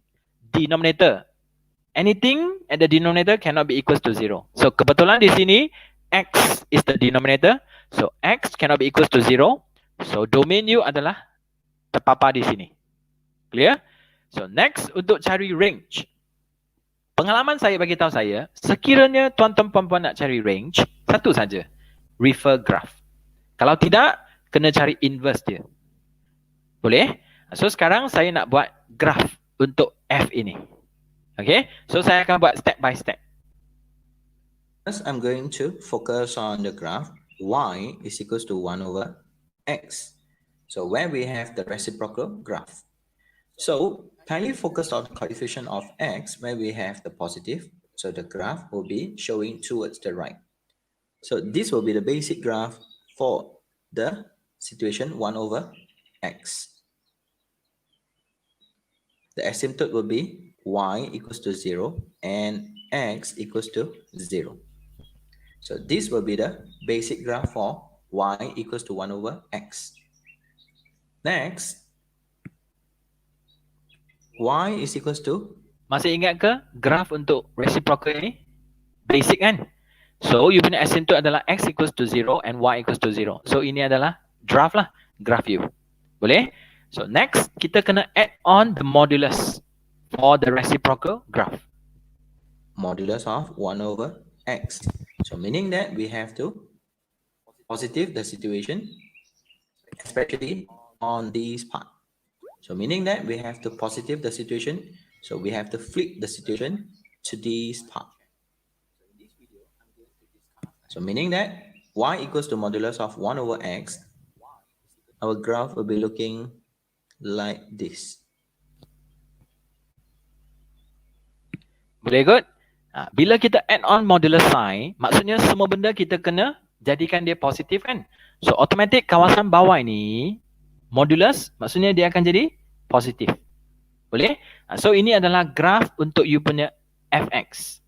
Denominator. Anything at the denominator cannot be equals to 0. So kebetulan di sini x is the denominator. So x cannot be equals to 0. So domain you adalah terpapar di sini. Clear? So next, untuk cari range. Pengalaman saya bagi tahu saya, sekiranya tuan-tuan puan-puan nak cari range, satu saja. Refer graph. Kalau tidak, kena cari inverse dia. Boleh? So sekarang saya nak buat graph untuk f ini. Okay? So saya akan buat step by step. First, I'm going to focus on the graph y is equals to 1 over x. So where we have the reciprocal graph. So kindly focus on the coefficient of x where we have the positive. So the graph will be showing towards the right. So this will be the basic graph for the situation 1 over x. The asymptote will be y equals to 0 and x equals to 0. So this will be the basic graph for y equals to 1 over x. Next, y is equals to, masih ingat ke graph untuk reciprocal ini? Basic kan? So you punya asymptote adalah x equals to 0 and y equals to 0. So ini adalah graph lah, graph you. Boleh? So next, kita kena add on the modulus for the reciprocal graph. Modulus of 1 over x. So meaning that we have to positive the situation, especially on this part. So meaning that we have to positive the situation. So we have to flip the situation to this part. So meaning that y equals to modulus of 1 over x, our graph will be looking like this. Boleh kot? Bila kita add on modulus sign, maksudnya semua benda kita kena jadikan dia positif kan? So automatic kawasan bawah ini, modulus maksudnya dia akan jadi positif. Boleh? So ini adalah graph untuk you punya fx.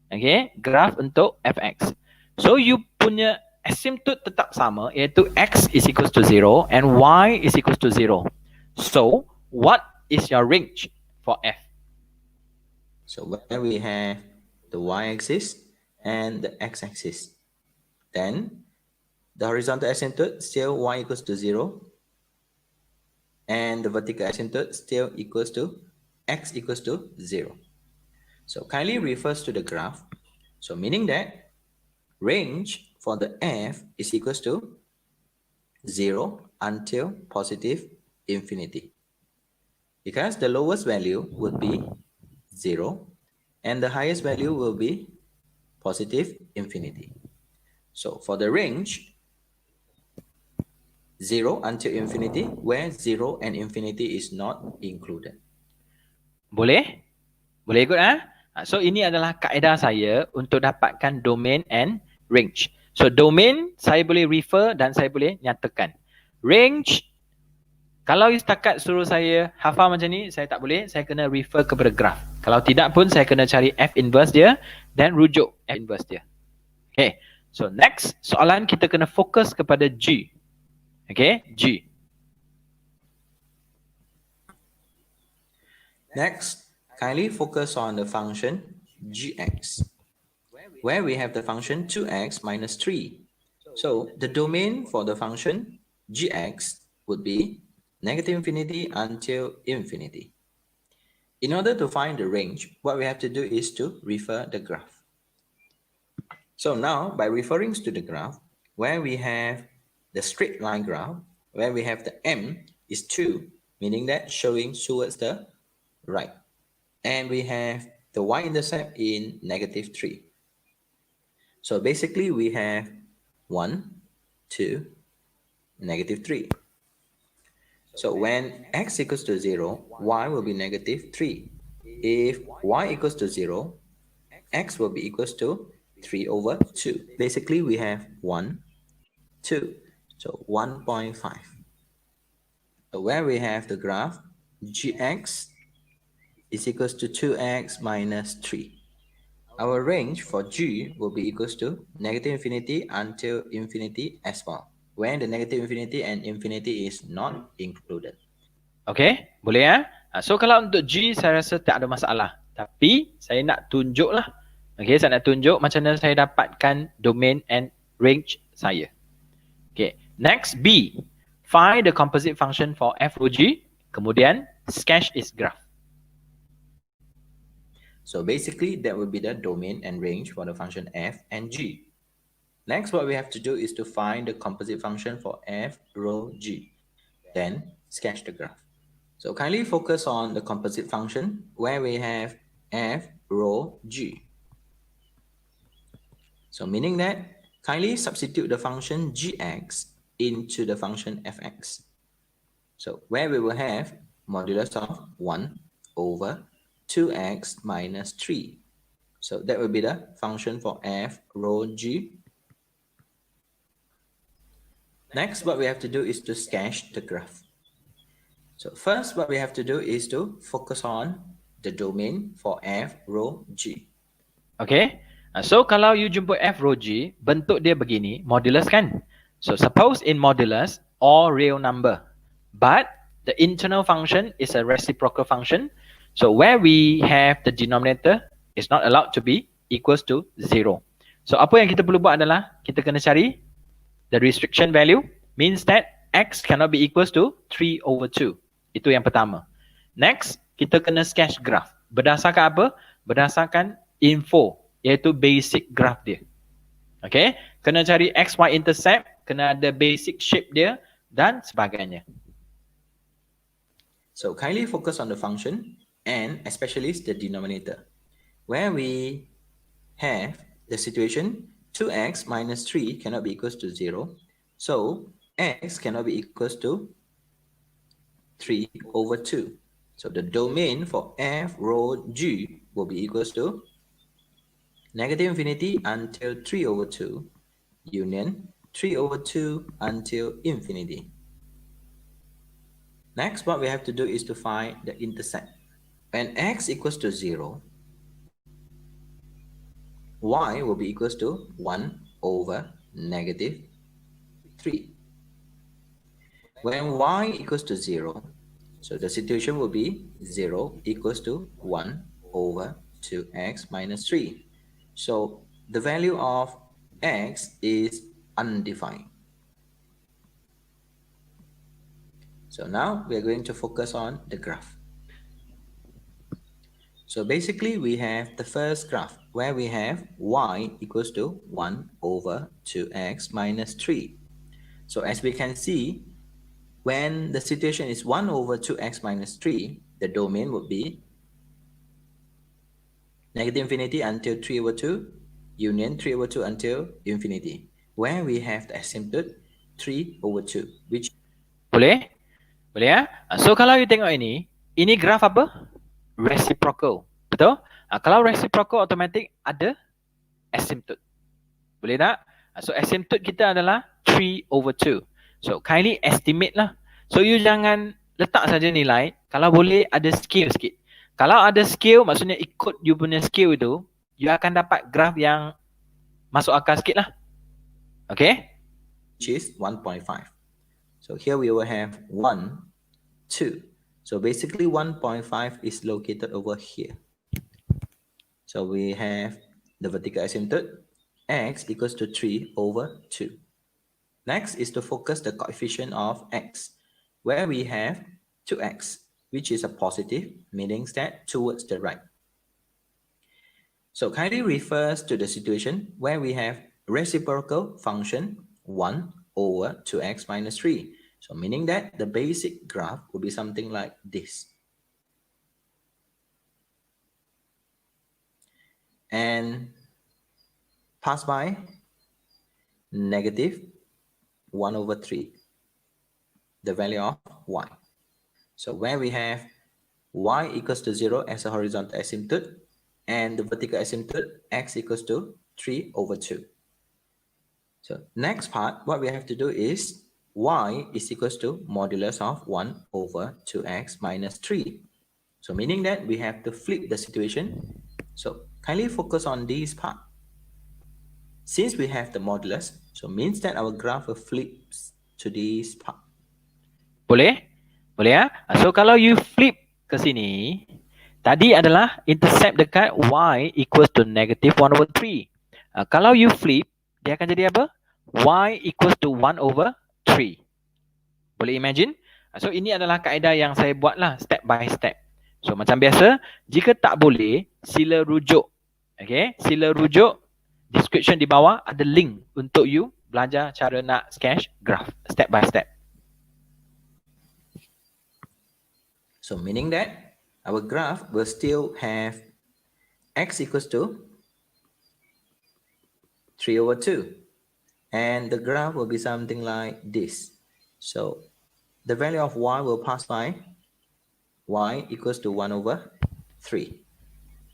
Okay, graph untuk fx. So you punya asymptote tetap sama, iaitu x is equals to 0 and y is equals to 0. So what is your range for f? So where we have the y-axis and the x-axis. Then the horizontal asymptote still y equals to 0. And the vertical asymptote still equals to x equals to 0. So kindly refers to the graph. So meaning that range for the f is equals to 0 until positive infinity. Because the lowest value would be 0 and the highest value will be positive infinity. So for the range 0 until infinity, where 0 and infinity is not included. Boleh? Boleh ikut So ini adalah kaedah saya untuk dapatkan domain and range. So domain saya boleh refer dan saya boleh nyatakan. Range, kalau setakat suruh saya hafal macam ni, saya tak boleh, saya kena refer kepada graph. Kalau tidak pun saya kena cari F inverse dia dan rujuk F inverse dia. Okay, so next soalan kita kena fokus kepada G. Okay, G. Next, kindly focus on the function gx, where we have the function 2x minus 3. So the domain for the function gx would be negative infinity until infinity. In order to find the range, what we have to do is to refer the graph. So now, by referring to the graph, where we have the straight line graph, where we have the m is 2, meaning that showing towards the right. And we have the y-intercept in negative 3. So basically we have 1, 2, negative 3. So when x equals to 0, y will be negative 3. If y equals to 0, x will be equals to 3 over 2. Basically we have 1, 2. So 1.5. So where we have the graph, gx is equals to 2x minus 3. Our range for G will be equals to negative infinity until infinity as well, when the negative infinity and infinity is not included. Okay, boleh So kalau untuk G saya rasa tak ada masalah. Tapi saya nak tunjuk lah. Okay, saya nak tunjuk macam mana saya dapatkan domain and range saya. Okay, next B. Find the composite function for f rho G. Kemudian sketch its graph. So basically that will be the domain and range for the function f and g. Next, what we have to do is to find the composite function for f rho g. Then sketch the graph. So kindly focus on the composite function where we have f rho g. So meaning that kindly substitute the function gx into the function fx. So where we will have modulus of 1 over 2x minus 3. So that will be the function for f rho g. Next, what we have to do is to sketch the graph. So first, what we have to do is to focus on the domain for f rho g. Okay, so kalau you jumpa f rho g, bentuk dia begini, modulus kan? So suppose in modulus, all real number, but the internal function is a reciprocal function. So where we have the denominator is not allowed to be equals to 0. So apa yang kita perlu buat adalah kita kena cari the restriction value, means that x cannot be equals to 3 over 2. Itu yang pertama. Next, kita kena sketch graph. Berdasarkan apa? Berdasarkan info, iaitu basic graph dia. Okay, kena cari x, y intercept, kena ada basic shape dia dan sebagainya. So kindly focus on the function and especially the denominator, where we have the situation 2x minus 3 cannot be equals to 0. So x cannot be equals to 3 over 2. So the domain for f rho g will be equals to negative infinity until 3 over 2 union 3 over 2 until infinity. Next, what we have to do is to find the intercept. When x equals to 0, y will be equals to 1 over negative 3. When y equals to 0, so the situation will be 0 equals to 1 over 2x minus 3. So the value of x is undefined. So now we are going to focus on the graph. So basically we have the first graph where we have y equals to 1 over 2x minus 3. So as we can see, when the situation is 1 over 2x minus 3, the domain would be negative infinity until 3 over 2, union 3 over 2 until infinity, where we have the asymptote 3 over 2, which... Boleh? Boleh ya? So kalau you tengok ini graph apa? Reciprocal. Betul? Kalau reciprocal automatic ada asymptote. Boleh tak? So asymptote kita adalah 3 over 2. So kindly estimate lah. So you jangan letak saja nilai. Kalau boleh ada scale sikit. Kalau ada scale maksudnya ikut you punya scale itu, you akan dapat graph yang masuk akal sikit lah. Okay? which is 1.5. So here we will have 1, 2. So basically 1.5 is located over here. So we have the vertical asymptote x equals to 3 over 2. Next is to focus the coefficient of x, where we have 2x, which is a positive, meaning that towards the right. So kindly refers to the situation where we have reciprocal function 1 over 2x minus 3. So meaning that the basic graph will be something like this. And pass by negative 1 over 3, the value of y. So where we have y equals to 0 as a horizontal asymptote, and the vertical asymptote x equals to 3 over 2. So next part, what we have to do is y is equals to modulus of 1 over 2x minus 3. So meaning that we have to flip the situation. So kindly focus on this part. Since we have the modulus, so means that our graph will flip to this part. Boleh? Boleh ya? So kalau you flip ke sini, tadi adalah intercept dekat y equals to negative 1 over 3. Kalau you flip, dia akan jadi apa? Y equals to 1 over 3. Boleh imagine? So ini adalah kaedah yang saya buat lah step by step. So macam biasa, jika tak boleh, sila rujuk. Okay? Sila rujuk description di bawah, ada link untuk you belajar cara nak sketch graph step by step. So meaning that our graph will still have x equals to 3 over 2. And the graph will be something like this. So the value of y will pass by y equals to 1 over 3.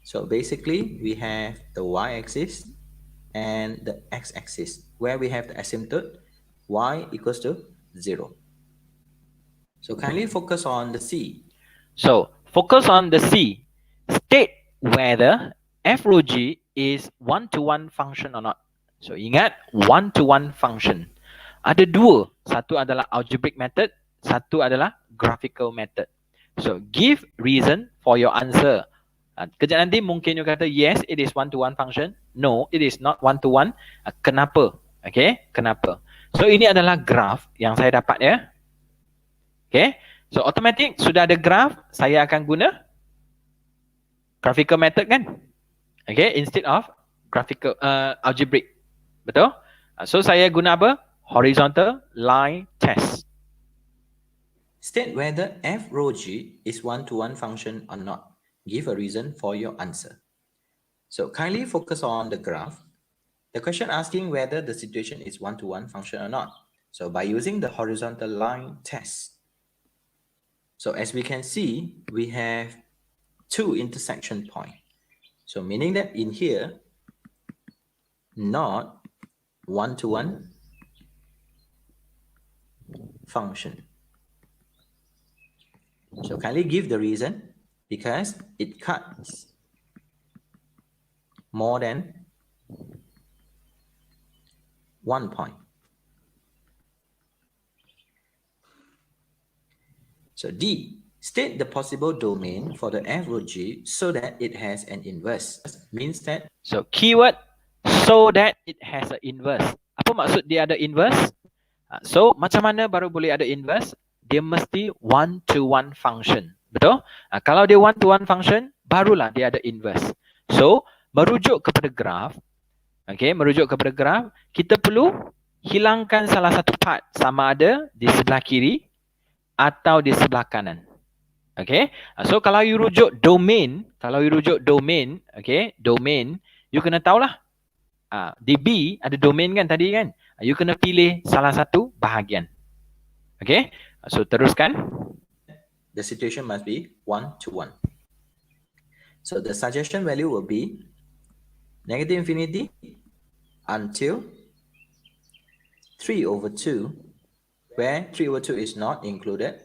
So basically we have the y-axis and the x-axis, where we have the asymptote y equals to 0. So kindly focus on the C. So focus on the C. State whether f rho g is one-to-one function or not. So ingat one-to-one function. Ada dua. Satu adalah algebraic method, satu adalah graphical method. So give reason for your answer. Kejap nanti mungkin you kata yes, it is one-to-one function. No, it is not one-to-one. Kenapa? Okay, kenapa? So ini adalah graph yang saya dapat ya. Okay, so automatic sudah ada graph, saya akan guna graphical method kan? Okay, instead of graphical algebraic. Betul? So saya guna apa? Horizontal line test. State whether f rho g is one-to-one function or not. Give a reason for your answer. So kindly focus on the graph. The question asking whether the situation is one-to-one function or not. So by using the horizontal line test. So as we can see, we have two intersection points. So meaning that in here, not one-to-one function. So kindly give the reason, because it cuts more than 1 point. So D, State the possible domain for the f row G so that it has an inverse. Means that So keyword so that it has an inverse. Apa maksud dia ada inverse? So macam mana baru boleh ada inverse? Dia mesti one-to-one function. Betul? Kalau dia one-to-one function, barulah dia ada inverse. So merujuk kepada graf, okay, merujuk kepada graf, kita perlu hilangkan salah satu part, sama ada di sebelah kiri atau di sebelah kanan. Okay, so kalau you rujuk domain, okay, domain, you kena tahulah. Di B ada domain kan tadi kan? You kena pilih salah satu bahagian. Okay, so teruskan. the situation must be 1-to-1. So the suggestion value will be negative infinity until 3/2, where 3/2 is not included,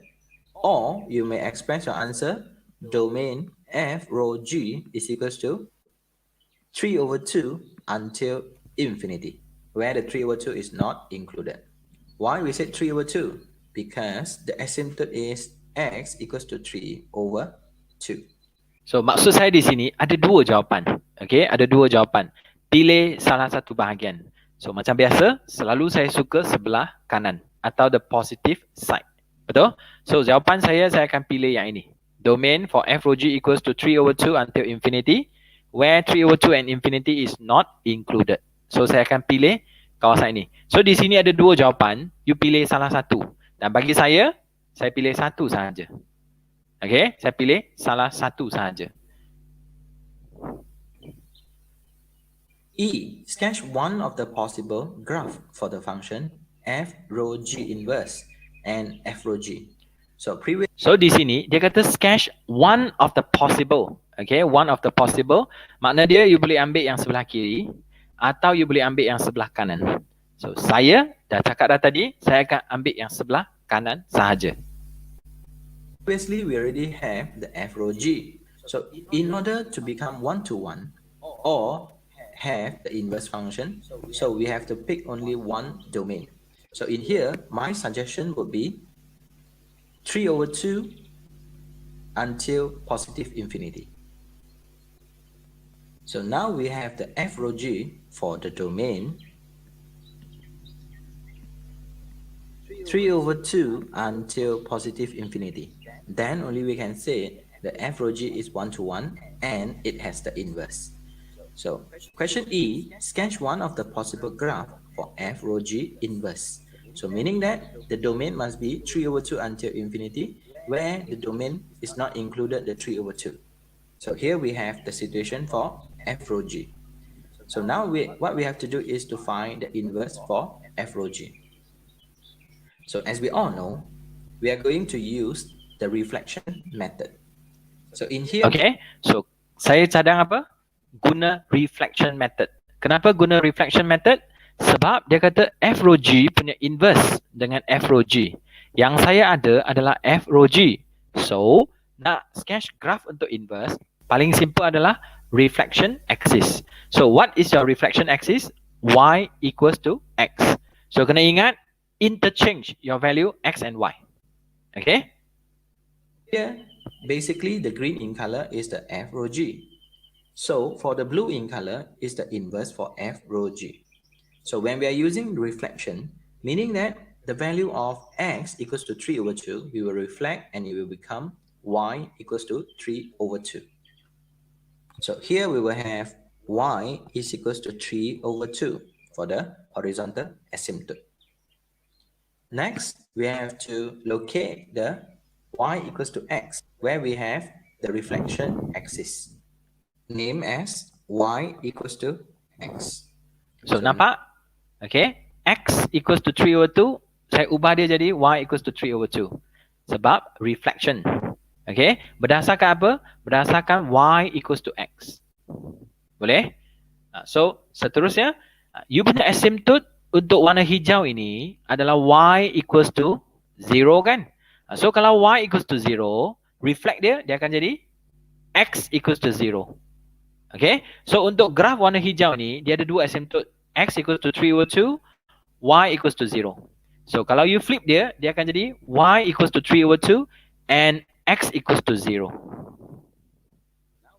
or you may express your answer domain f row G is equals to 3/2 until infinity, where the 3/2 is not included. Why we said 3/2? Because the asymptote is x equals to 3/2. So maksud saya di sini ada dua jawapan. Okay, ada dua jawapan. Pilih salah satu bahagian. So macam biasa, selalu saya suka sebelah kanan atau the positive side. Betul? So jawapan saya akan pilih yang ini. Domain for f row G equals to 3/2 until infinity, where 3/2 and infinity is not included. So saya akan pilih kawasan ini. So di sini ada dua jawapan, you pilih salah satu. Dan bagi saya pilih satu sahaja. Okay, saya pilih salah satu sahaja. E. Sketch one of the possible graph for the function f row G inverse and f row G. So di sini dia kata sketch one of the possible. Okay, one of the possible. Makna dia you boleh ambil yang sebelah kiri atau you boleh ambil yang sebelah kanan. So saya dah cakap dah tadi, saya akan ambil yang sebelah kanan sahaja. previously we already have the f row G. So in order to become 1-to-1 or have the inverse function, so we have to pick only one domain. So in here, my suggestion would be 3/2 until positive infinity. So now we have the f row G for the domain 3/2 until positive infinity. Then only we can say the f row G is 1-to-1 and it has the inverse. So question E, sketch one of the possible graph for f row G inverse. So meaning that the domain must be 3/2 until infinity, where the domain is not included the 3/2. So here we have the situation for f row G. So now what we have to do is to find the inverse for f row G. So as we all know, we are going to use the reflection method. So in here, Okay, so saya cadang apa? Guna reflection method. Kenapa guna reflection method? Sebab dia kata f row G punya inverse dengan f row G. Yang saya ada adalah f row G. So, nak sketch graph untuk inverse, paling simple adalah reflection axis. So, what is your reflection axis? Y equals to X. So, kena ingat, interchange your value X and Y. Okay? here, basically the green in color is the f row G. So for the blue in color is the inverse for f row G. So when we are using reflection, meaning that the value of x equals to 3/2, we will reflect and it will become y equals to 3/2. So here we will have y is equals to 3/2 for the horizontal asymptote. Next, we have to locate the y equals to x, where we have the reflection axis, named as y equals to x. So nampak? Okay. X equals to 3/2. Saya ubah dia jadi y equals to 3/2. Sebab reflection. Okay. Berdasarkan apa? Berdasarkan y equals to x. Boleh? So seterusnya, you punya asymptote untuk warna hijau ini adalah y equals to 0 kan? So kalau y equals to 0, reflect dia akan jadi x equals to 0. Okay, so untuk graf warna hijau ni, dia ada dua asymptote. X equals to 3/2, y equals to 0. So kalau you flip dia akan jadi y equals to 3/2 and x equals to 0.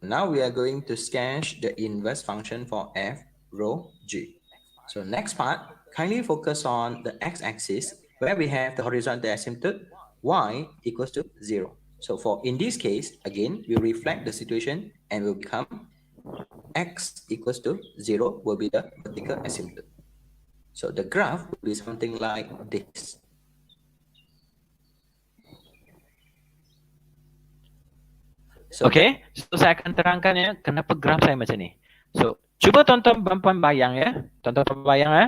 Now we are going to sketch the inverse function for f rho g. So next part, kindly focus on the x-axis where we have the horizontal asymptote y equals to 0. So in this case, again, we reflect the situation and will become x equals to 0 will be the vertical asymptote. So the graph will be something like this. So Okay, so saya akan terangkan ya kenapa graf saya macam ni. So, cuba tuan-tuan bayang ya. Tuan-tuan bayang ya.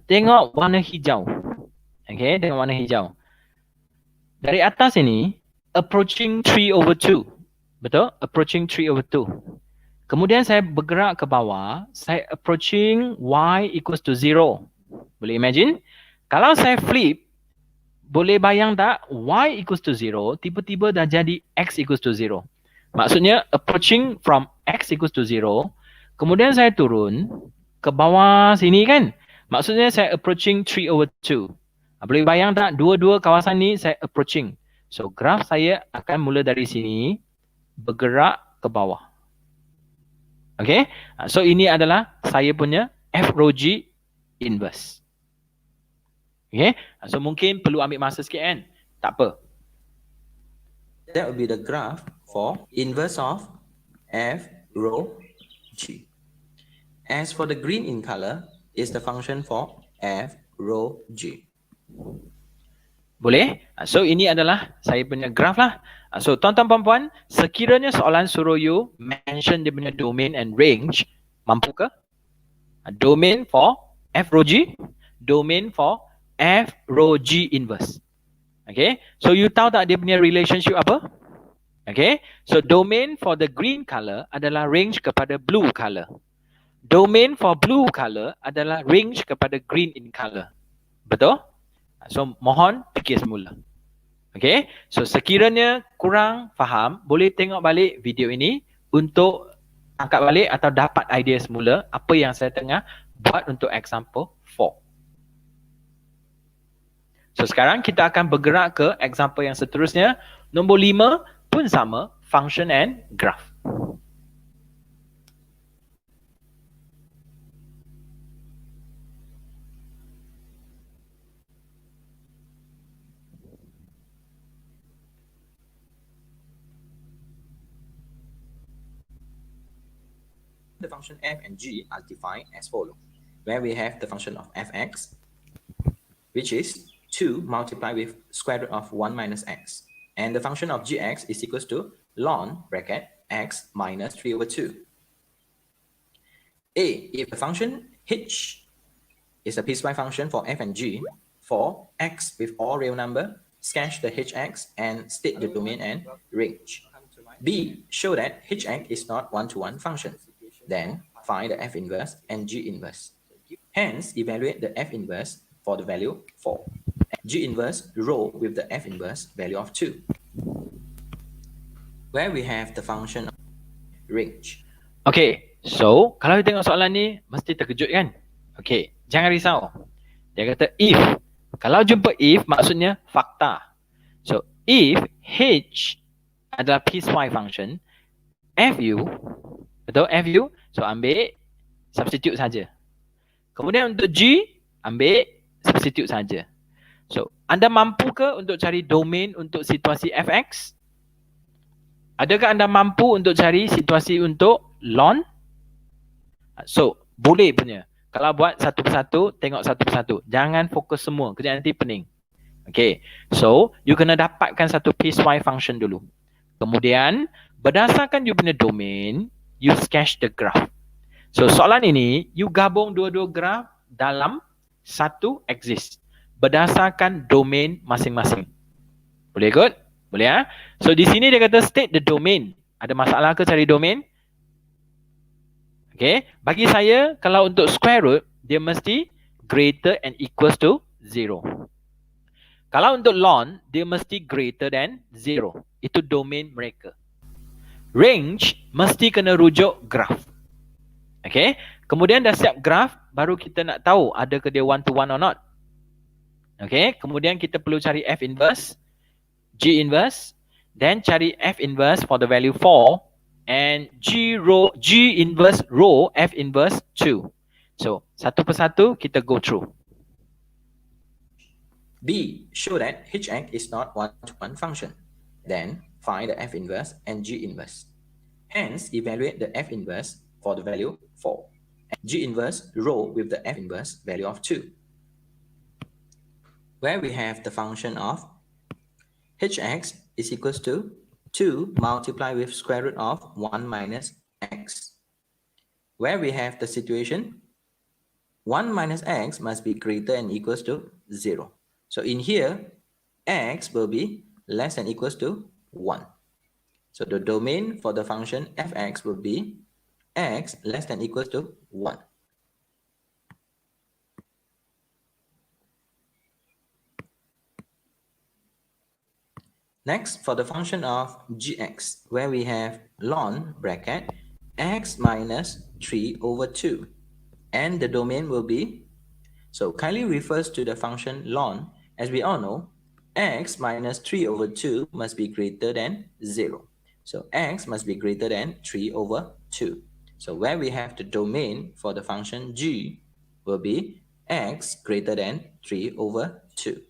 Tengok warna hijau. Okay, tengok warna hijau. Dari atas ini, approaching 3/2. Betul? Approaching 3/2. Kemudian saya bergerak ke bawah, saya approaching y equals to 0. Boleh imagine? Kalau saya flip, boleh bayang tak y equals to 0, tiba-tiba dah jadi x equals to 0. Maksudnya approaching from x equals to 0, kemudian saya turun ke bawah sini kan. Maksudnya saya approaching 3/2. Boleh bayang tak dua-dua kawasan ni saya approaching. So graf saya akan mula dari sini bergerak ke bawah. Okay, so ini adalah saya punya f rho g inverse. Okay, so mungkin perlu ambil masa sikit kan. Tak apa. That will be the graph for inverse of f rho g. As for the green in color is the function for f rho g. Boleh? So ini adalah saya punya graph lah. So tuan-tuan puan-puan, sekiranya soalan suruh you mention dia punya domain and range, mampu ke? Domain for f rho g, domain for f rho g inverse. Okay, so you tahu tak dia punya relationship apa? Okay, so domain for the green color adalah range kepada blue color. Domain for blue color adalah range kepada green in color. Betul? So mohon fikir semula. Okay, so sekiranya kurang faham, boleh tengok balik video ini untuk angkat balik atau dapat idea semula apa yang saya tengah buat untuk example 4. So sekarang kita akan bergerak ke example yang seterusnya. Nombor 5 pun sama, function and graph. The function f and g are defined as follows, where we have the function of fx, which is 2 multiplied with square root of 1 minus x. And the function of gx is equals to ln bracket x minus 3/2. A, if the function h is a piecewise function for f and g, for x with all real number, sketch the hx and state the domain and range. B, show that hx is not one-to-one function. Then find the f inverse and g inverse. Hence, evaluate the f inverse for the value 4. G inverse row with the f inverse value of 2. Where we have the function of range. Okay, so kalau you tengok soalan ni mesti terkejut kan? Okay, jangan risau. Dia kata if. Kalau jumpa if maksudnya fakta. So if h adalah piecewise function, fu, betul fu, so ambil substitute saja. Kemudian untuk g, ambil substitute saja. So, anda mampu ke untuk cari domain untuk situasi fx? Adakah anda mampu untuk cari situasi untuk ln? So, boleh punya. Kalau buat satu persatu, tengok satu persatu. Jangan fokus semua, kejap nanti pening. Okay, so you kena dapatkan satu piecewise function dulu. Kemudian, berdasarkan you punya domain, you sketch the graph. So, soalan ini, you gabung dua-dua graph dalam satu axis berdasarkan domain masing-masing. Boleh kot? Boleh ya? So di sini dia kata state the domain. Ada masalah ke cari domain? Okay, bagi saya kalau untuk square root dia mesti greater and equals to 0. Kalau untuk ln dia mesti greater than 0. Itu domain mereka. Range mesti kena rujuk graph. Okay, kemudian dah siap graph baru kita nak tahu adakah dia one to one or not. Okay, kemudian kita perlu cari f inverse, g inverse, Then cari F inverse for the value 4 and G inverse row F inverse 2. So, satu persatu kita go through. B. Show that Hx is not one-to-one function. Then find the F inverse and G inverse. Hence, evaluate the F inverse for the value 4 and G inverse row with the F inverse value of 2. Where we have the function of Hx is equals to 2 multiplied with square root of 1 minus x. Where we have the situation 1 minus x must be greater and equals to 0. So in here, x will be less than equals to 1. So the domain for the function fx will be x less than equals to 1. Next, for the function of gx, where we have ln bracket x minus 3 over 2. And the domain will be, so kindly refers to the function ln. As we all know, x minus 3 over 2 must be greater than 0. So x must be greater than 3 over 2. So where we have the domain for the function g will be x greater than 3 over 2.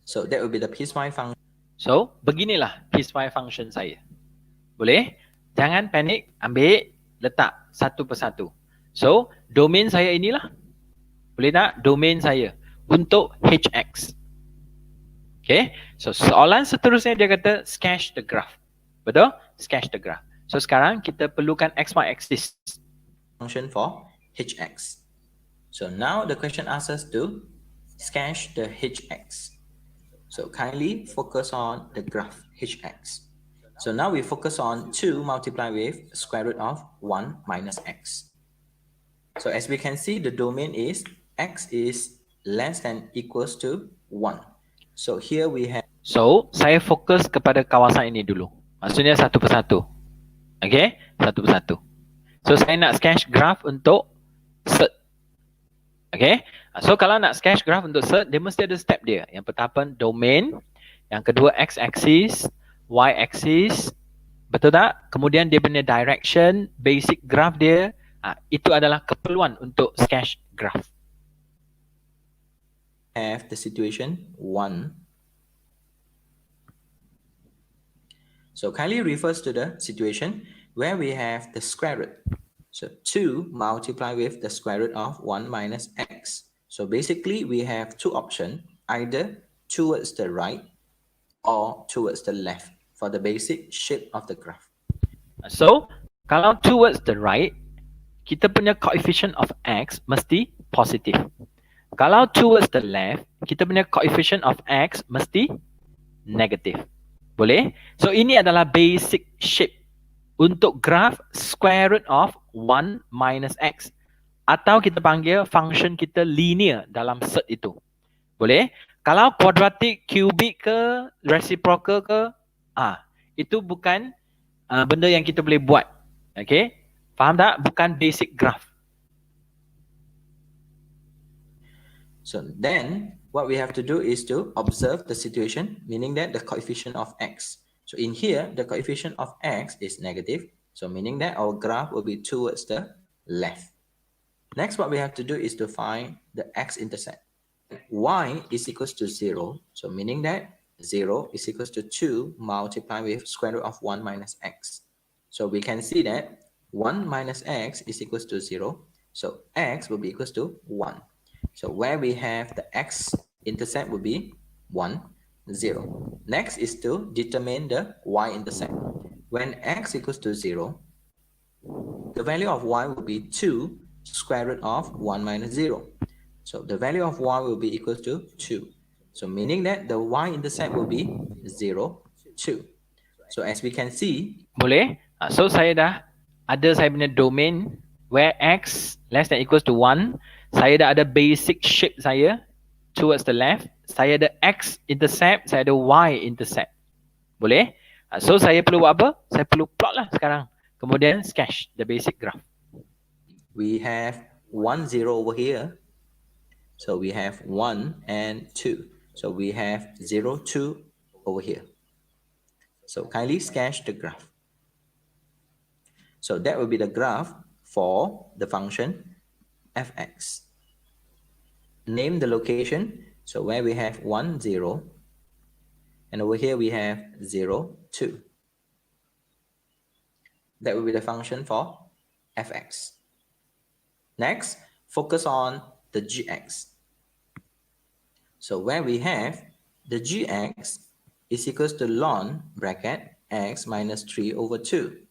So that will be the piecewise function. So, beginilah piecewise function saya. Boleh? Jangan panik, ambil, letak satu persatu. So, domain saya inilah. Boleh tak? Domain saya untuk Hx. Okay. So, soalan seterusnya dia kata sketch the graph. Betul? Sketch the graph. So, sekarang kita perlukan XY axis. Function for Hx. So now the question asks us to sketch the Hx. So kindly focus on the graph Hx. So now we focus on 2 multiplied with square root of 1 minus x. So as we can see, the domain is x is less than equals to 1. So here we have. So, saya fokus kepada kawasan ini dulu. Maksudnya satu persatu. Okay? Satu persatu. So, saya nak sketch graph untuk SET. Okay? So, kalau nak sketch graph untuk SET, dia mesti ada step dia. Yang pertama, domain. Yang kedua, x-axis, y-axis. Betul tak? Kemudian dia punya direction, basic graph dia. Itu adalah keperluan untuk sketch graph. Have the situation 1. So kindly refers to the situation where we have the square root. So 2 multiplied with the square root of 1 minus x. So basically we have two options, either towards the right or towards the left for the basic shape of the graph. So, kalau towards the right, kita punya coefficient of x mesti positif. Kalau towards the left, kita punya coefficient of x mesti negatif. Boleh? So, ini adalah basic shape untuk graph square root of 1 minus x. Atau kita panggil function kita linear dalam SET itu. Boleh? Kalau kuadratik, kubik ke, reciprocal ke, itu bukan benda yang kita boleh buat. Okay? Faham tak? Bukan basic graph. So then what we have to do is to observe the situation, meaning that the coefficient of x. So in here, the coefficient of x is negative. So meaning that our graph will be towards the left. Next, what we have to do is to find the x-intercept. Y is equals to 0. So meaning that 0 is equals to 2 multiplied with square root of 1 minus x. So we can see that 1 minus x is equals to 0. So x will be equals to 1. So where we have the x-intercept will be 1, 0. Next is to determine the y-intercept. When x equals to 0, the value of y will be 2 square root of 1 minus 0. So the value of y will be equal to 2. So meaning that the y-intercept will be 0, 2. So as we can see. Boleh? So saya dah ada saya punya domain where x less than equals to 1. Saya dah ada basic shape saya towards the left. Saya ada x-intercept, saya ada y-intercept. Boleh? So saya perlu buat apa? Saya perlu plot lah sekarang. Kemudian sketch the basic graph. We have 1, 0 over here. So we have 1 and 2. So we have 0, 2 over here. So kindly sketch the graph. So that will be the graph for the function fx. Name the location. So where we have 1, 0, and over here we have 0, 2. That will be the function for fx. Next, focus on the gx. So where we have the gx is equals to ln bracket x minus 3 over 2.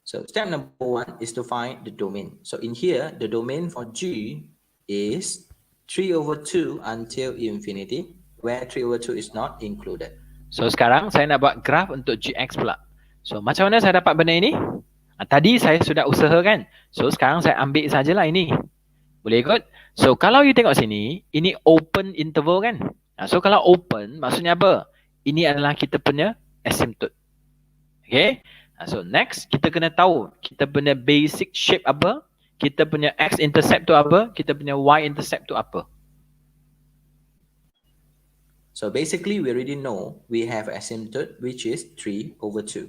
So step number 1 is to find the domain. So in here, the domain for g is 3 over 2 until infinity, where 3 over 2 is not included. So sekarang saya nak buat graf untuk gx pula. So macam mana saya dapat benda ini? Tadi saya sudah usahakan. So sekarang saya ambil sajalah ini. Boleh ikut? So kalau you tengok sini, ini open interval kan? So kalau open maksudnya apa? Ini adalah kita punya asymptote. Okay? So next kita kena tahu kita punya basic shape apa, kita punya x-intercept tu apa, kita punya y-intercept tu apa. So basically we already know we have asymptote which is 3 over 2.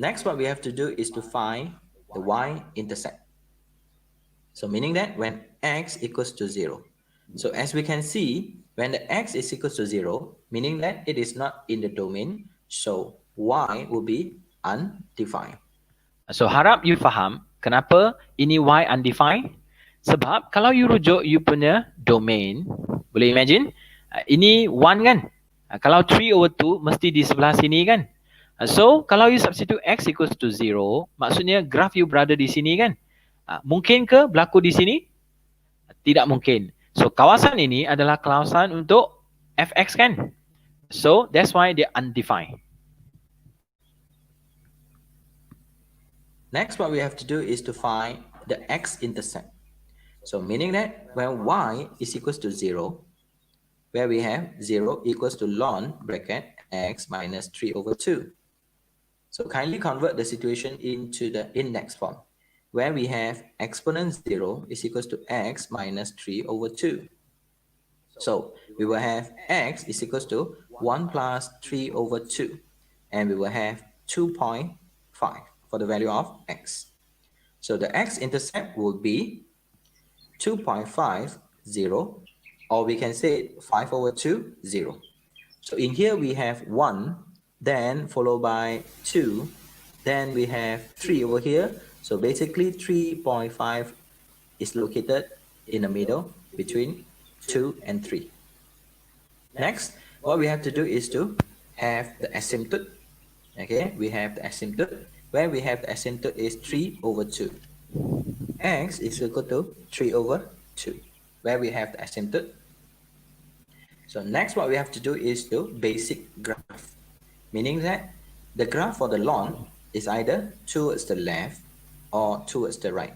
Next what we have to do is to find the y-intercept. So meaning that when x equals to 0. So as we can see, when the x is equals to 0, meaning that it is not in the domain, so y will be undefined. So harap you faham kenapa ini y undefined. Sebab kalau you rujuk you punya domain, boleh imagine, ini 1 kan? Kalau 3 over 2 mesti di sebelah sini kan? So kalau you substitute x equals to 0, maksudnya graph you berada di sini kan? Mungkin ke berlaku di sini? Tidak mungkin. So kawasan ini adalah kawasan untuk fx kan? So that's why they undefined. Next what we have to do is to find the x-intercept. So meaning that when y is equals to 0, where we have 0 equals to ln bracket x minus 3 over 2. So kindly convert the situation into the index form, where we have exponent 0 is equals to x minus 3 over 2. So we will have x is equals to 1 plus 3 over 2, and we will have 2.5 for the value of x. So the x-intercept will be 2.5, 0, or we can say 5 over 2, 0. So in here we have 1, then followed by 2, then we have 3 over here. So basically 3.5 is located in the middle between 2 and 3. Next, what we have to do is to have the asymptote. Okay, we have the asymptote, where we have the asymptote is 3 over 2. X is equal to 3 over 2, where we have the asymptote. So next what we have to do is to basic graph, meaning that the graph for the ln is either towards the left or towards the right.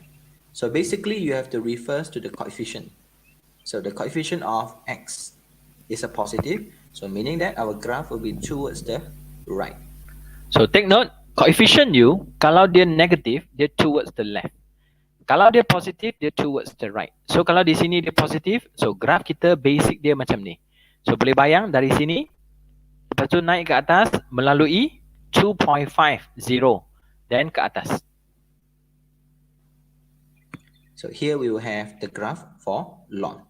So basically you have to refer to the coefficient. So the coefficient of x is a positive, so meaning that our graph will be towards the right. So take note, coefficient you, kalau dia negative, dia towards the left. Kalau dia positif, dia towards the right. So kalau di sini dia positif, so graph kita basic dia macam ni. So boleh bayang dari sini, lepas tu naik ke atas melalui 2.50, then ke atas. So here we will have the graph for ln,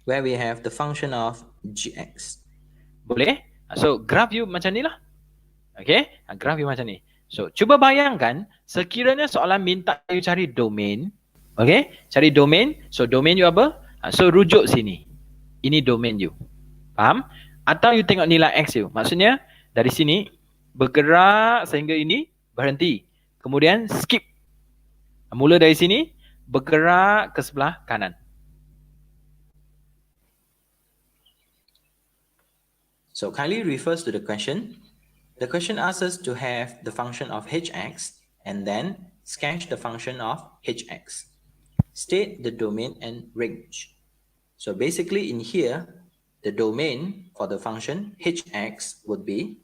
where we have the function of gx. Boleh? So graph you macam ni lah. Okay, graph you macam ni. So cuba bayangkan sekiranya soalan minta you cari domain. Okay, cari domain. So domain you apa? So rujuk sini. Ini domain you. Faham? Atau you tengok nilai x you. Maksudnya dari sini bergerak sehingga ini berhenti. Kemudian skip. Mula dari sini bergerak ke sebelah kanan. So kindly refers to the question. The question asks us to have the function of hx and then sketch the function of hx. State the domain and range. So basically in here, the domain for the function hx would be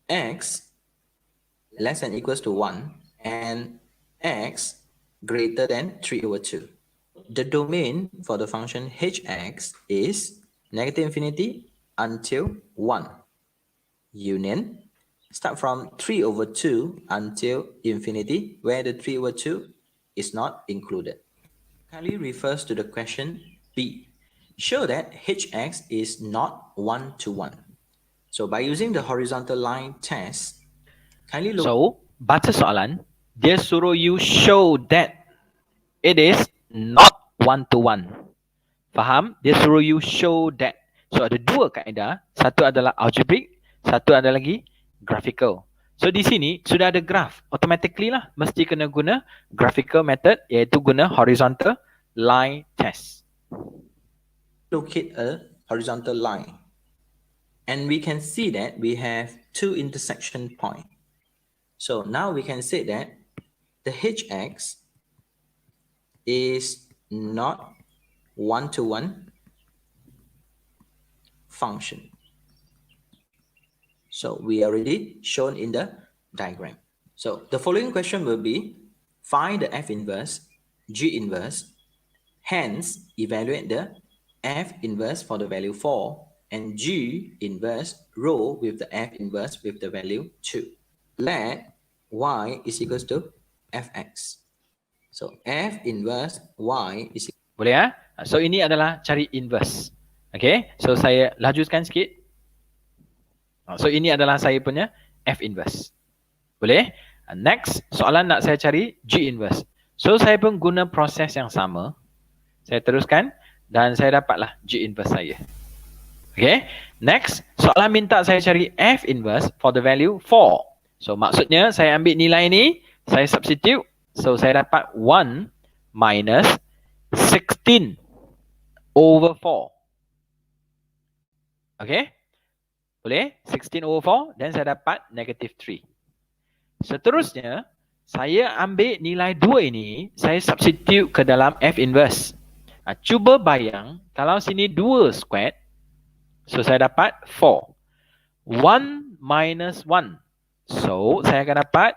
x less than equals to 1 and x greater than 3 over 2. The domain for the function hx is negative infinity until 1. union. Start from 3 over 2 until infinity, where the 3 over 2 is not included. Kindly refers to the question B. Show that hx is not 1 to 1. So by using the horizontal line test, kindly look. So, baca soalan, dia suruh you show that it is not 1 to 1. Faham? Dia suruh you show that. So, ada dua kaedah. Satu adalah algebraic, satu ada lagi graphical. So, di sini sudah ada graph. Automatically lah, mesti kena guna graphical method, iaitu guna horizontal line test. Locate a horizontal line. And we can see that we have two intersection points. So now we can say that the hx is not 1 to 1 function. So we already shown in the diagram. So the following question will be, find the F inverse, G inverse, hence evaluate the F inverse for the value 4 and G inverse row with the F inverse with the value 2. Let y is equals to fx. So F inverse y is equal. Boleh ya? So ini adalah cari inverse. Okay, so saya lajukan sikit. So ini adalah saya punya F inverse. Boleh? Next, soalan nak saya cari G inverse. So saya pun guna proses yang sama. Saya teruskan dan saya dapatlah G inverse saya. Okay, next, soalan minta saya cari F inverse for the value 4. So maksudnya saya ambil nilai ni, saya substitute. So saya dapat 1 minus 16 over 4. Okay, boleh? 16 over 4 dan saya dapat negative 3. Seterusnya, saya ambil nilai 2 ini, saya substitute ke dalam F inverse. Cuba bayang, kalau sini 2 squared, so saya dapat 4. 1 minus 1. So, saya akan dapat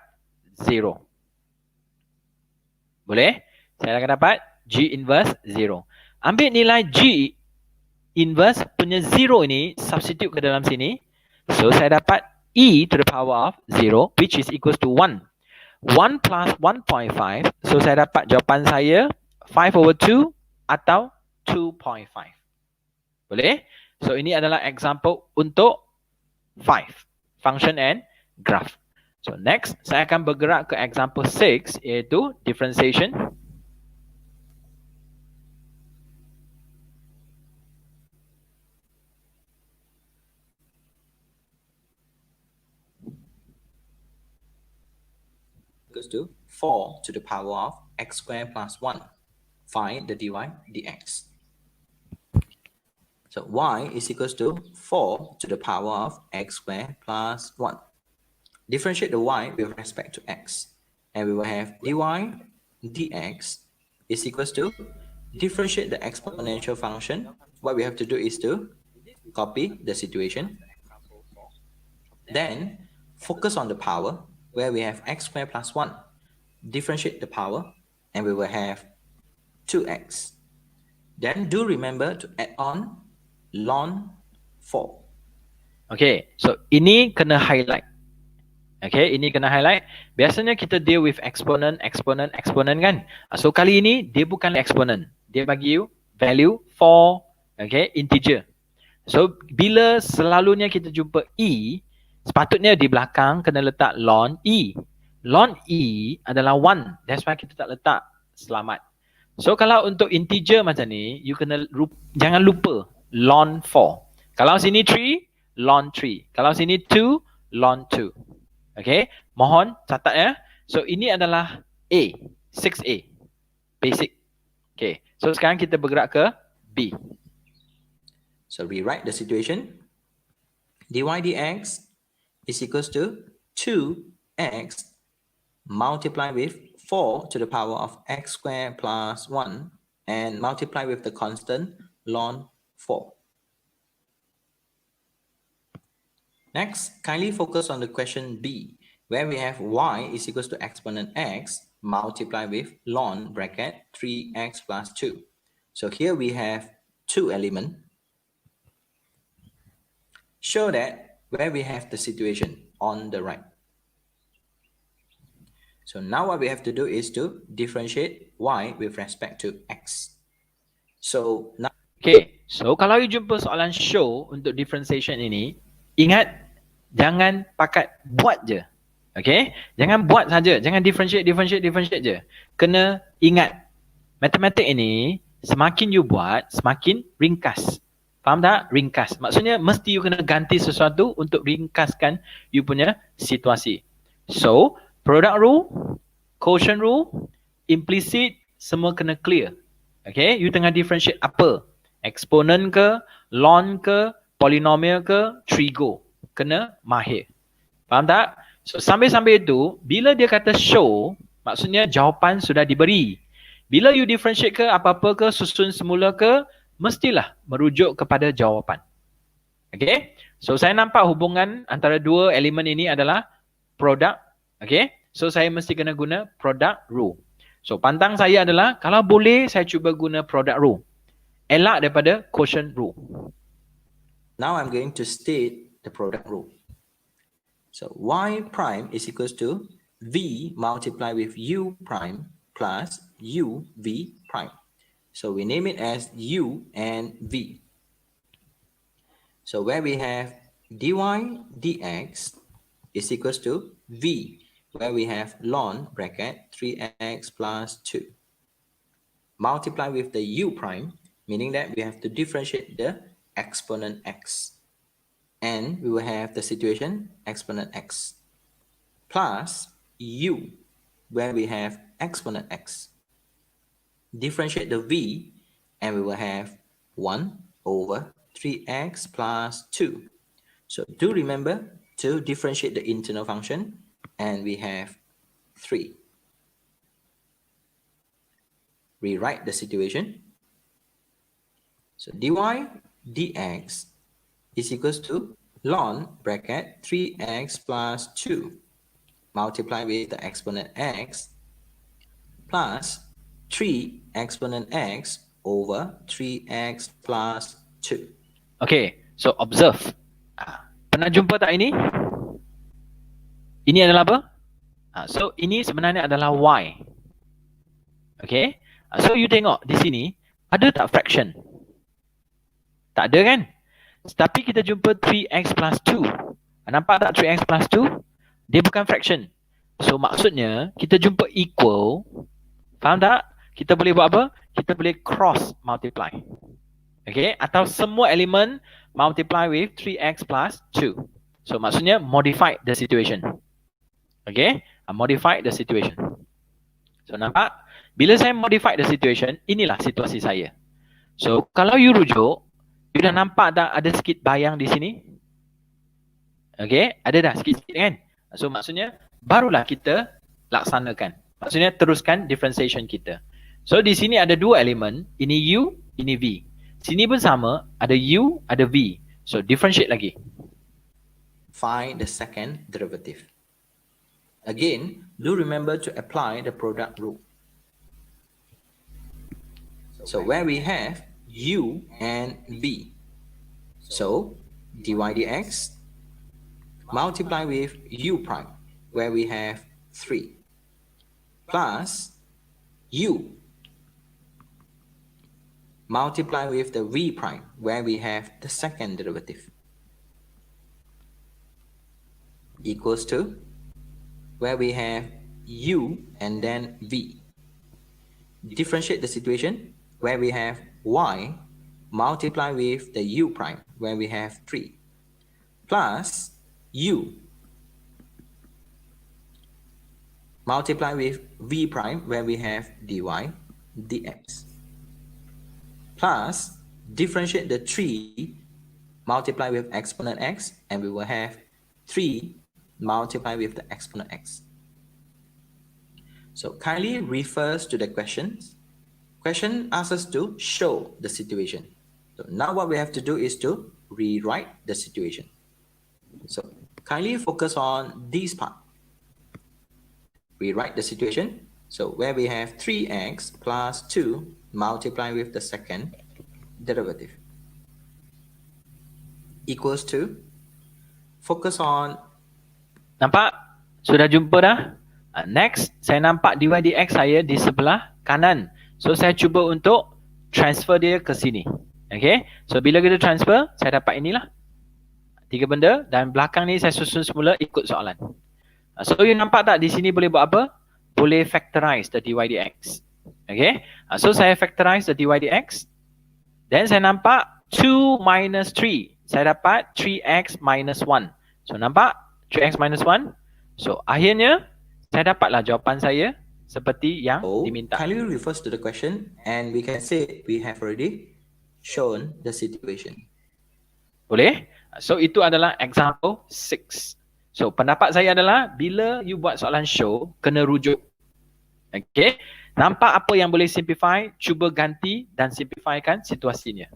0. Boleh? Saya akan dapat G inverse 0. Ambil nilai G inverse punya 0 ini, substitute ke dalam sini. So, saya dapat e to the power of 0, which is equals to 1. 1 plus 1.5. So, saya dapat jawapan saya 5 over 2 atau 2.5. Boleh? So, ini adalah example untuk 5. Function and graph. So, next, saya akan bergerak ke example 6, iaitu differentiation. Equals to 4 to the power of x squared plus 1. Find the dy dx. So y is equals to 4 to the power of x squared plus 1. Differentiate the y with respect to x. And we will have dy dx is equals to differentiate the exponential function. What we have to do is to copy the situation. Then focus on the power where we have x squared plus 1. Differentiate the power and we will have 2x. Then do remember to add on ln 4. Okay, so ini kena highlight. Okay, ini kena highlight. Biasanya kita deal with exponent kan. So kali ini dia bukan exponent. Dia bagi you value for, okay, integer. So bila selalunya kita jumpa e, sepatutnya di belakang kena letak ln e. Ln e adalah 1. That's why kita tak letak selamat. So kalau untuk integer macam ni, you kena jangan lupa ln 4. Kalau sini 3, ln 3. Kalau sini 2, ln 2. Okay, mohon catat ya. So ini adalah A, 6A, basic. Okay, so sekarang kita bergerak ke B. So rewrite the situation. dy dx is equals to 2x multiplied with 4 to the power of x squared plus 1 and multiply with the constant ln 4. Next, kindly focus on the question B, where we have y is equals to exponent x multiplied with ln bracket 3x plus 2. So here we have two elements. Show that where we have the situation on the right. So now what we have to do is to differentiate y with respect to x. So now, Okay, so kalau you jumpa soalan show untuk differentiation ini, ingat jangan pakat buat je. Okay, jangan buat saja, jangan differentiate je. Kena ingat, matematik ini semakin you buat, semakin ringkas. Faham tak? Ringkas. Maksudnya mesti you kena ganti sesuatu untuk ringkaskan you punya situasi. So, product rule, quotient rule, implicit, semua kena clear. Okay, you tengah differentiate apa? Exponent ke, ln ke, polinomial ke, trigo. Kena mahir. Faham tak? So sambil-sambil itu, bila dia kata show, maksudnya jawapan sudah diberi. Bila you differentiate ke, apa-apa ke, susun semula ke, mestilah merujuk kepada jawapan. Okay? So saya nampak hubungan antara dua elemen ini adalah product. Okay? So saya mesti kena guna product rule. So pantang saya adalah, kalau boleh saya cuba guna product rule. Elak daripada quotient rule. now I'm going to state the product rule. So y prime is equals to v multiplied with u prime plus u v prime. So we name it as u and v. So where we have dy dx is equals to v, where we have ln bracket 3x plus 2. Multiply with the u prime, meaning that we have to differentiate the exponent x. And we will have the situation exponent x plus u, where we have exponent x. Differentiate the v, and we will have 1 over 3x plus 2. So do remember to differentiate the internal function, and we have 3. Rewrite the situation. So dy dx is equals to ln bracket 3x plus 2 multiplied with the exponent x plus 3 exponent x over 3x plus 2. Okay, so observe. Pernah jumpa tak ini? Ini adalah apa? So ini sebenarnya adalah y. Okay, so you tengok di sini, ada tak fraction? Tak ada kan? Tapi kita jumpa 3x plus 2. Nampak tak 3x plus 2? Dia bukan fraction. So maksudnya kita jumpa equal. Faham tak? Kita boleh buat apa? Kita boleh cross multiply. Okay, atau semua elemen multiply with 3x plus 2. So maksudnya modify the situation. Okay, modify the situation. So nampak? Bila saya modify the situation, inilah situasi saya. So kalau you rujuk, you dah nampak tak ada sikit bayang di sini? Okay, ada dah sikit-sikit kan? So maksudnya barulah kita laksanakan. Maksudnya teruskan differentiation kita. So di sini ada dua elemen, ini u, ini v. Sini pun sama, ada u, ada v. So differentiate lagi. Find the second derivative. Again, do remember to apply the product rule. So where we have u and v. So dy dx multiply with u prime, where we have 3, plus u multiply with the v prime, where we have the second derivative, equals to where we have u and then v. Differentiate the situation where we have y multiply with the u prime, where we have 3, plus u multiply with v prime, where we have dy dx, plus differentiate the 3 multiply with exponent x, and we will have 3 multiply with the exponent x. So kindly refers to the questions. Question asks us to show the situation. So now what we have to do is to rewrite the situation. So kindly focus on this part. Rewrite the situation. So where we have 3x plus 2 multiply with the second derivative equals to focus on Nampak? Sudah jumpa dah? Next, saya nampak dy dx saya di sebelah kanan. So, saya cuba untuk transfer dia ke sini. Okay? So, bila kita transfer, saya dapat inilah. 3 benda dan belakang ni saya susun semula ikut soalan. So, you nampak tak di sini boleh buat apa? Boleh factorize the dy dx. Okay? So, saya factorize the dy dx. Then, saya nampak 2 minus 3. Saya dapat 3x minus 1. So, nampak? 3x minus 1. So, akhirnya, saya dapatlah jawapan saya seperti yang diminta. kindly refers to the question and we can say we have already shown the situation. Boleh? So, itu adalah example 6. So, pendapat saya adalah bila you buat soalan show, kena rujuk. Okay? Nampak apa yang boleh simplify, cuba ganti dan simplifykan situasinya.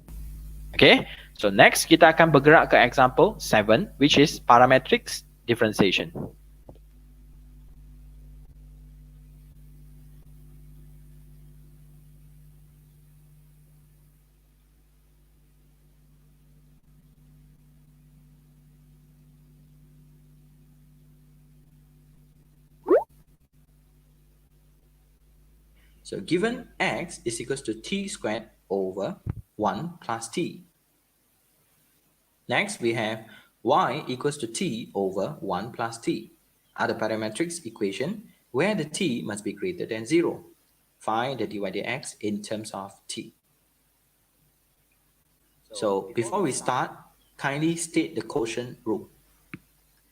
Okay? So, next kita akan bergerak ke example 7 which is parametric differentiation. So given x is equals to t squared over 1 plus t. Next we have y equals to t over 1 plus t. Are the parametric equation where the t must be greater than 0. Find the dy dx in terms of t. So before we start, kindly state the quotient rule.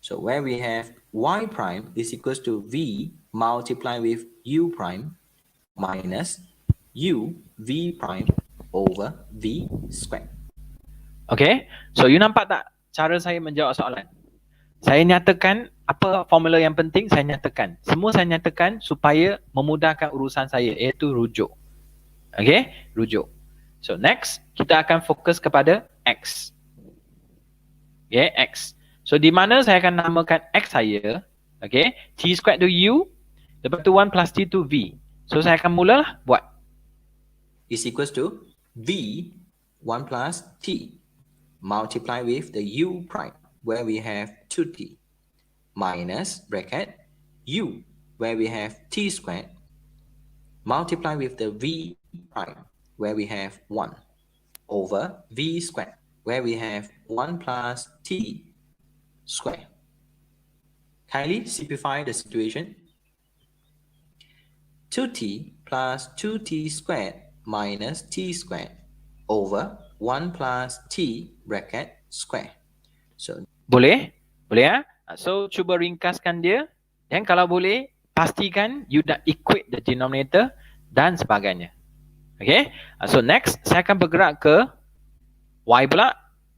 So where we have y prime is equals to v multiplied with u prime minus u v prime over v squared. Okay, so you nampak tak cara saya menjawab soalan? Saya nyatakan apa formula yang penting, saya nyatakan. Semua saya nyatakan supaya memudahkan urusan saya, iaitu rujuk. Okay, rujuk. So next, kita akan fokus kepada x. Okay, x. So di mana saya akan namakan x saya, okay, t squared to u, lepas tu 1 plus t to v. So saya akan mulalah buat. Is equals to v 1 plus t multiply with the u prime where we have 2t minus bracket u where we have t squared multiply with the v prime where we have 1 over v squared where we have 1 plus t squared. Kindly simplify the situation. 2t plus 2t squared minus t squared over 1 plus t bracket square. So Boleh? Boleh ya? So cuba ringkaskan dia. Dan kalau boleh, pastikan you dah equate the denominator dan sebagainya. Okay? So next, saya akan bergerak ke y pula.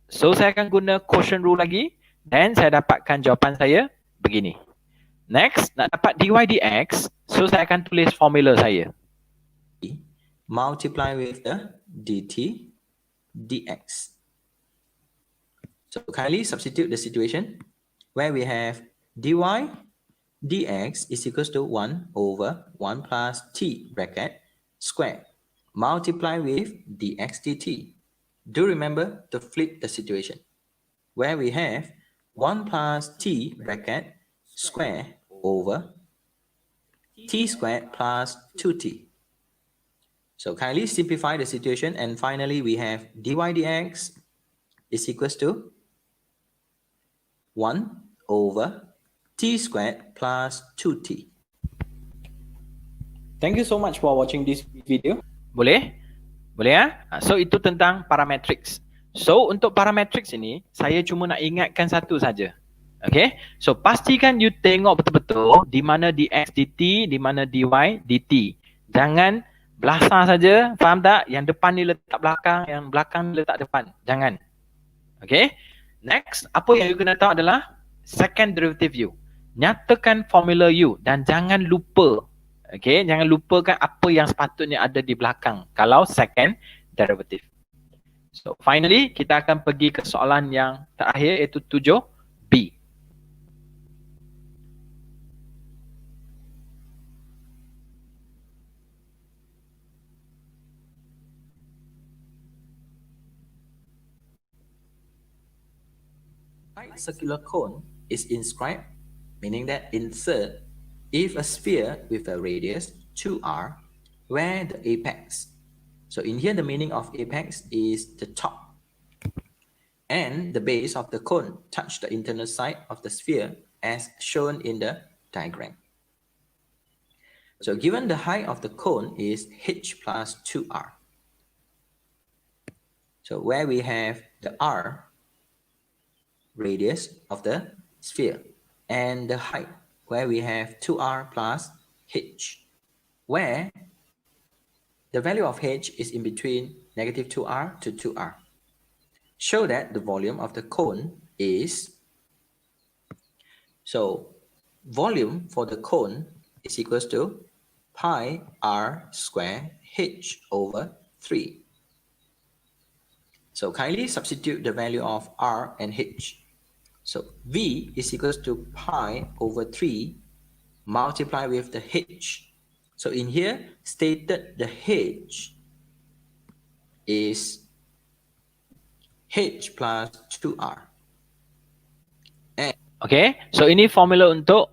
So saya akan guna quotient rule lagi. Dan saya dapatkan jawapan saya begini. Next, nak dapat dy dx, so saya akan tulis formula saya. multiply with the dt dx. So kindly substitute the situation where we have dy dx is equals to 1 over 1 plus t bracket square multiply with dx dt. Do remember to flip the situation where we have 1 plus t bracket square over t squared plus 2t. So kindly simplify the situation and finally we have dy dx is equals to 1 over t squared plus 2t. Thank you so much for watching this video. Boleh? Boleh ya? So itu tentang parametrics. So untuk parametrics ini, saya cuma nak ingatkan satu saja. Okay, so pastikan you tengok betul-betul di mana dx dt, di mana dy dt. Jangan belasah saja, faham tak? Yang depan ni letak belakang, yang belakang ni letak depan. Jangan. Okay, next, apa yang you kena tahu adalah second derivative u. Nyatakan formula u dan jangan lupa. Okay, jangan lupakan apa yang sepatutnya ada di belakang kalau second derivative. So finally, kita akan pergi ke soalan yang terakhir iaitu 7b. right circular cone is inscribed, meaning that insert if a sphere with a radius 2r where the apex. So in here the meaning of apex is the top and the base of the cone touch the internal side of the sphere as shown in the diagram. So given the height of the cone is h plus 2r. So where we have the r radius of the sphere and the height where we have 2r plus h, where the value of h is in between negative 2r to 2r. Show that the volume of the cone is, so volume for the cone is equals to pi r square h over 3. So kindly substitute the value of r and h. So v is equals to pi over 3 multiplied with the h. So in here stated the h is h plus 2r. Okay, so ini formula untuk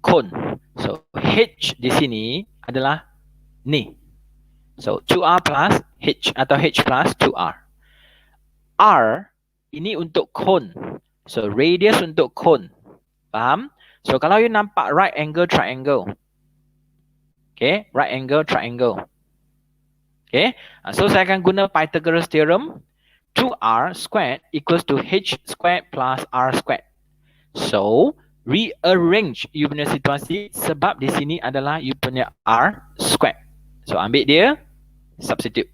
cone. So h di sini adalah ni. So 2r plus h atau h plus 2r. R ini untuk cone. So radius untuk cone. Faham? So kalau you nampak right angle triangle. Okay, right angle triangle. Okay, so saya akan guna Pythagoras theorem. 2r squared equals to h squared plus r squared. So rearrange you punya situasi sebab di sini adalah you punya r squared. So ambil dia, substitute.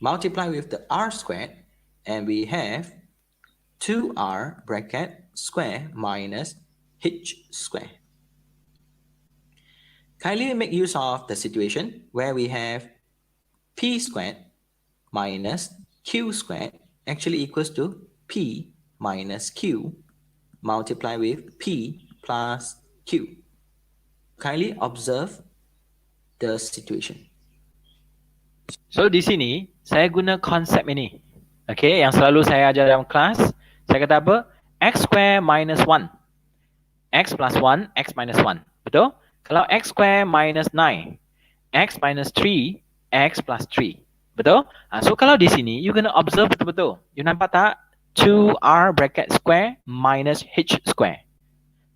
Multiply with the r squared and we have 2r bracket square minus h square. Kindly make use of the situation where we have p squared minus q squared actually equals to p minus q multiplied with p plus q. Kindly observe the situation. So di sini saya guna konsep ini. Okay, yang selalu saya ajar dalam kelas. Saya kata apa? X square minus 1. X plus 1, X minus 1. Betul? Kalau X square minus 9. X minus 3, X plus 3. Betul? So kalau di sini, you kena observe betul-betul. You nampak tak? 2R bracket square minus H square.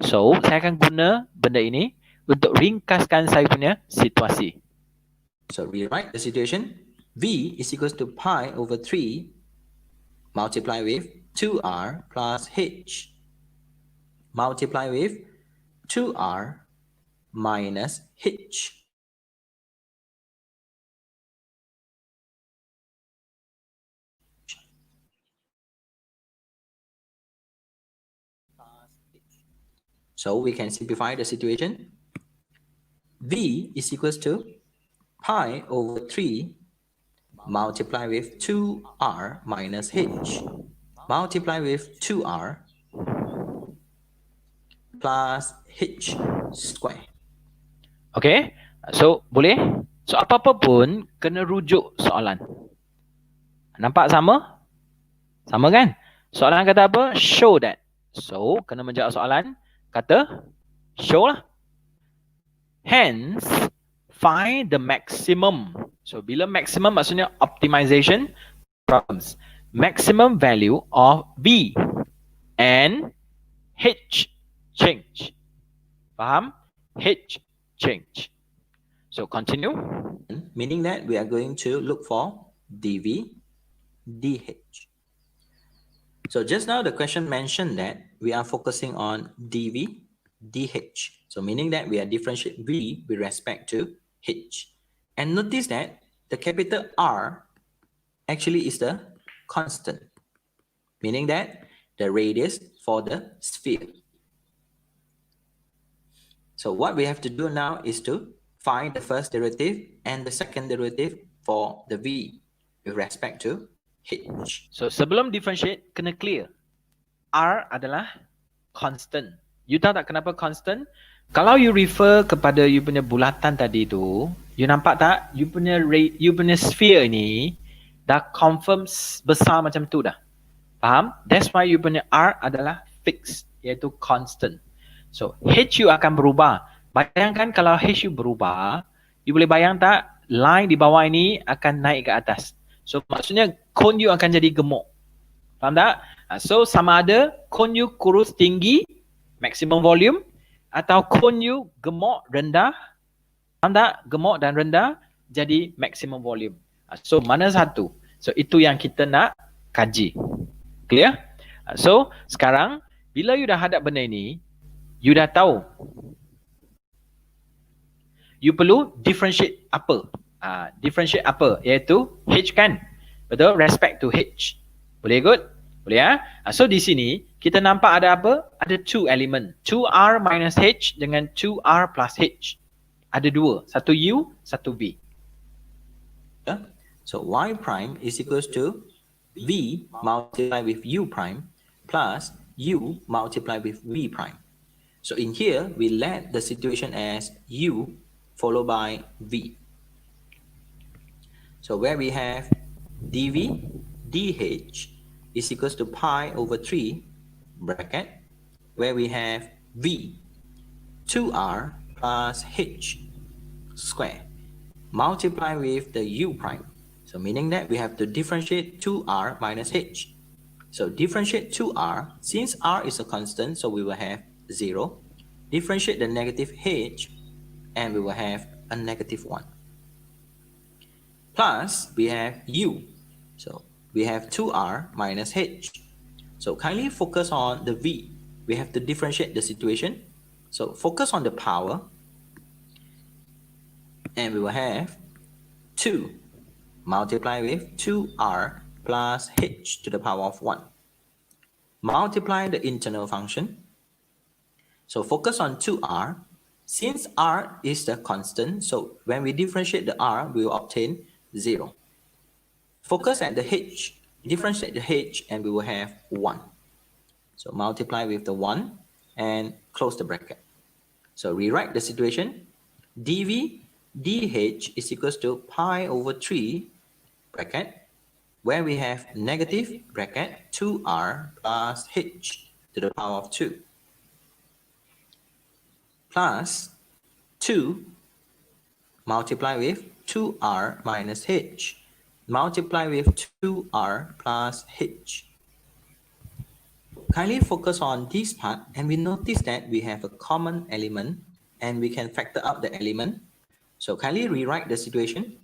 So, saya akan guna benda ini untuk ringkaskan saya punya situasi. So, rewrite the situation. V is equals to pi over 3 multiply with 2R plus H multiply with 2R minus H. So we can simplify the situation. V is equals to pi over 3 multiply with 2R minus H multiply with 2R plus H square. Okay, so boleh? So apa-apa pun kena rujuk soalan. Nampak sama? Sama kan? Soalan kata apa? Show that. So, kena menjawab soalan. Kata, show lah. Hence, find the maximum. So, bila maximum maksudnya optimization problems. Maximum value of V and H change. Faham? H change. So, continue. Meaning that we are going to look for dV, dH. So just now the question mentioned that we are focusing on dV, dH. So meaning that we are differentiate V with respect to H. And notice that the capital R actually is the constant. Meaning that the radius for the sphere. So what we have to do now is to find the first derivative and the second derivative for the V with respect to H. So sebelum differentiate, kena clear. R adalah constant. You tahu tak kenapa constant? Kalau you refer kepada you punya bulatan tadi tu, you nampak tak? You punya sphere ni dah confirm besar macam tu dah. Faham? That's why you punya R adalah fixed, iaitu constant. So, HU akan berubah. Bayangkan kalau HU berubah, you boleh bayang tak line di bawah ini akan naik ke atas. So, maksudnya cone you akan jadi gemuk. Faham tak? So, sama ada cone you kurus tinggi, maximum volume, atau cone you gemuk rendah. Faham tak? Gemuk dan rendah jadi maximum volume. So, mana satu? So, itu yang kita nak kaji. Clear? So, sekarang bila you dah hadap benda ini, you dah tahu you perlu differentiate apa? Differentiate apa? Iaitu H kan? Betul? Respect to H. Boleh ikut? Boleh ya? So, di sini kita nampak ada apa? Ada two element. 2R minus H dengan 2R plus H. Ada dua. Satu U, satu V. So y prime is equals to v multiplied with u prime plus u multiplied with v prime. So in here, we let the situation as u followed by v. So where we have dv dh is equals to pi over 3 bracket, where we have v 2r plus h square multiply with the u prime. So meaning that we have to differentiate 2r minus h. So differentiate 2r, since r is a constant, so we will have 0. Differentiate the negative h, and we will have a negative 1. Plus, we have u. So we have 2r minus h. So kindly focus on the v. We have to differentiate the situation. So focus on the power, and we will have 2 multiply with 2r plus h to the power of 1. Multiply the internal function. So focus on 2r. Since r is the constant, so when we differentiate the r, we will obtain 0. Focus at the h. Differentiate the h, and we will have 1. So multiply with the 1 and close the bracket. So rewrite the situation. dv dh is equals to pi over 3 bracket, where we have negative bracket 2r plus h to the power of 2 plus 2 multiply with 2r minus h multiply with 2r plus h. Kindly focus on this part, and we notice that we have a common element and we can factor out the element. So kindly rewrite the situation.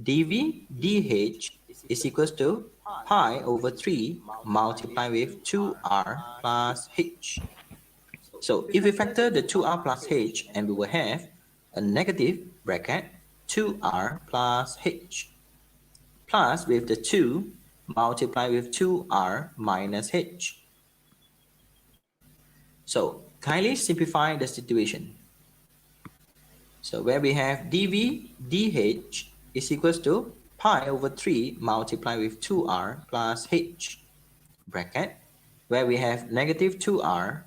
dv dh is equals to pi over 3 multiply with 2r plus h. So if we factor the 2r plus h, and we will have a negative bracket 2r plus h plus with the 2 multiply with 2r minus h. So kindly simplify the situation. So where we have dv dh is equals to pi over 3 multiply with 2r plus h bracket, where we have negative 2r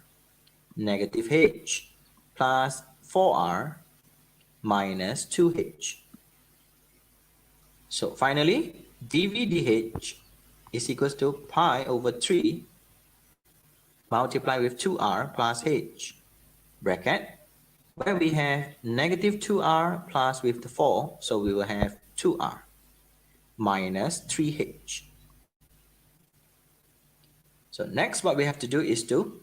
negative h plus 4r minus 2h. So finally, dv dh is equals to pi over 3 multiply with 2r plus h bracket, where we have negative 2r plus with the 4, so we will have 2r minus 3h. So next what we have to do is to...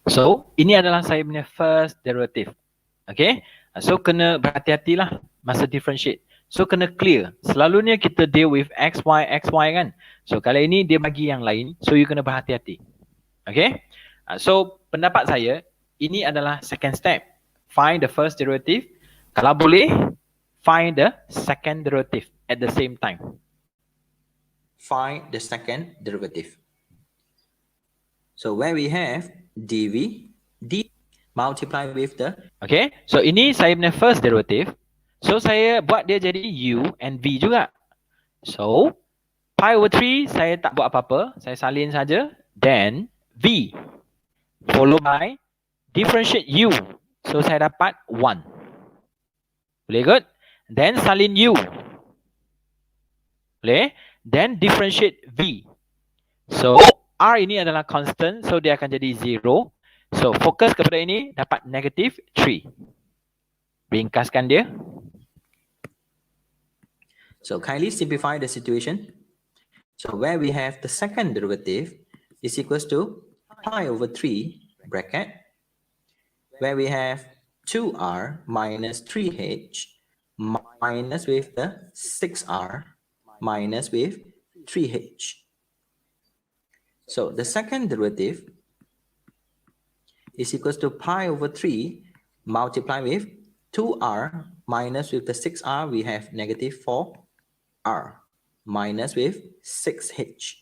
So, ini adalah saya punya first derivative. Okay? So, kena berhati-hatilah masa differentiate. So, kena clear. Selalunya kita deal with x, y kan? So, kali ini dia bagi yang lain. So, you kena berhati-hati. Okay? So, pendapat saya, ini adalah second step. Find the first derivative. Kalau boleh, find the second derivative at the same time. Find the second derivative. So where we have dv d multiply with the... Okay, so ini saya punya first derivative. So saya buat dia jadi u and v juga. So pi over 3 saya tak buat apa-apa, saya salin saja. Then v followed by differentiate u. So saya dapat 1. Boleh kot? Then salin u. Boleh? Then differentiate v. So R ini adalah constant, so dia akan jadi 0. So fokus kepada ini, dapat negative 3. Ringkaskan dia. So kindly simplify the situation. So where we have the second derivative is equals to pi over 3 bracket, where we have 2r minus 3h minus with the 6r minus with 3h. So the second derivative is equals to pi over 3 multiplied with 2r minus with the 6r, we have negative 4r minus with 6h.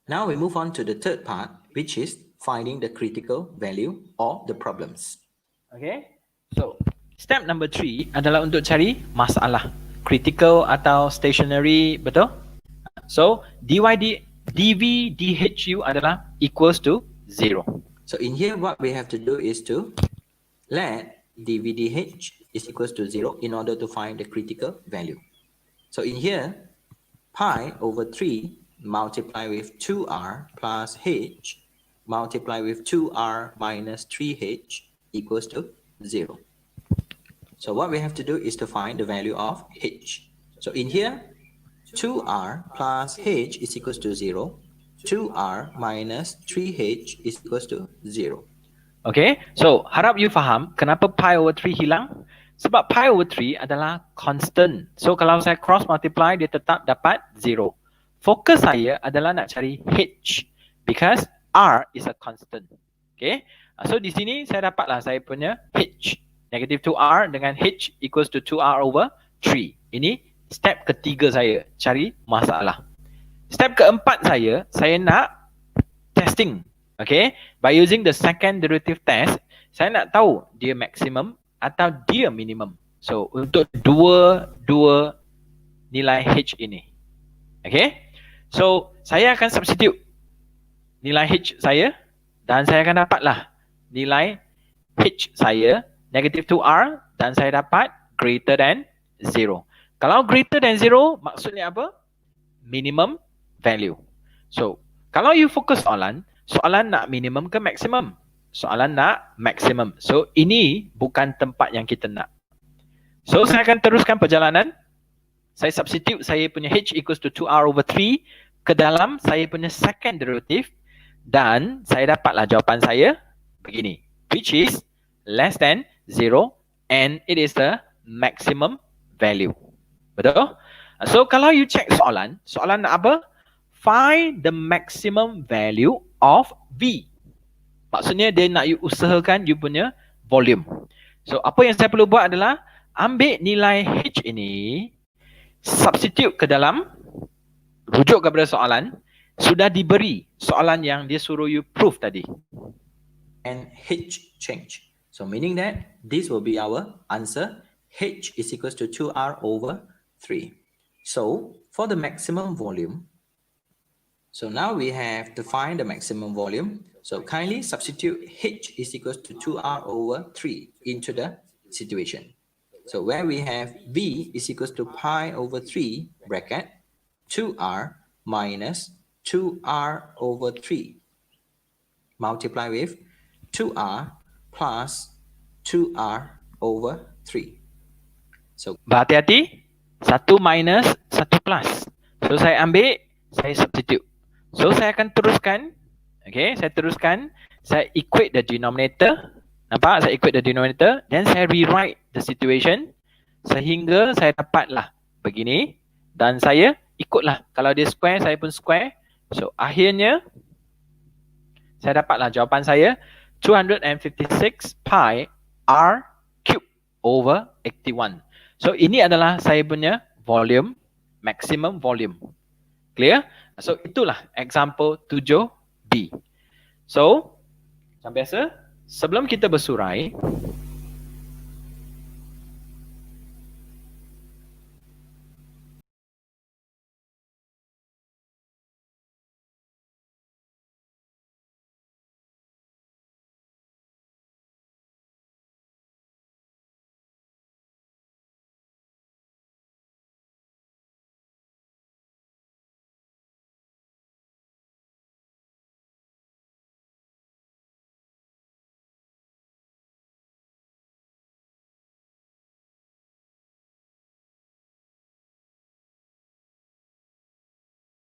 Now we move on to the third part, which is finding the critical value of the problems. Okay. So, step number 3 adalah untuk cari masalah. Critical atau stationary, betul? So, dv dhu adalah equals to 0. So in here, what we have to do is to let dv dh is equals to 0 in order to find the critical value. So in here, pi over 3 multiply with 2r plus h multiply with 2r minus 3h equals to 0. So what we have to do is to find the value of h. So in here, 2r plus h is equals to 0. 2r minus 3h is equals to 0. Okay, so harap you faham kenapa pi over 3 hilang. Sebab pi over 3 adalah constant. So kalau saya cross multiply, dia tetap dapat 0. Fokus saya adalah nak cari h because r is a constant. Okay, so di sini saya dapatlah saya punya h. Negative 2r dengan h equals to 2r over 3. Ini step ketiga saya, cari masalah. Step keempat saya nak testing. Okay, by using the second derivative test, saya nak tahu dia maximum atau dia minimum. So untuk dua nilai h ini. Okay, so saya akan substitute nilai h saya dan saya akan dapatlah nilai h saya negative 2r dan saya dapat greater than 0. Kalau greater than 0 maksudnya apa? Minimum value. So kalau you fokus soalan nak minimum ke maximum? Soalan nak maximum. So ini bukan tempat yang kita nak. So saya akan teruskan perjalanan. Saya substitute saya punya h equals to 2r over 3 ke dalam saya punya second derivative dan saya dapatlah jawapan saya begini, which is less than 0 and it is the maximum value. Betul? So kalau you check soalan nak apa? Find the maximum value of V. Maksudnya dia nak you usahakan you punya volume. So apa yang saya perlu buat adalah ambil nilai H ini, substitute ke dalam, rujuk kepada soalan, sudah diberi soalan yang dia suruh you prove tadi. And H change. So meaning that this will be our answer. H is equals to 2R over 3. So for the maximum volume, so now we have to find the maximum volume. So kindly substitute H is equals to 2R over 3 into the situation. So where we have V is equals to pi over 3 bracket 2R minus 2R over 3 multiply with 2R plus 2R over 3. So berhati-hati, 1 minus 1 plus. So saya ambil, saya substitute. So saya akan teruskan. Okay, saya teruskan. Saya equate the denominator. Nampak? Saya equate the denominator. Then saya rewrite the situation. Sehingga saya dapatlah begini. Dan saya ikutlah. Kalau dia square, saya pun square. So akhirnya, saya dapatlah jawapan saya. 256 pi r cube over 81. So ini adalah saya punya volume, maximum volume. Clear? So itulah example 7B. So macam biasa, sebelum kita bersurai,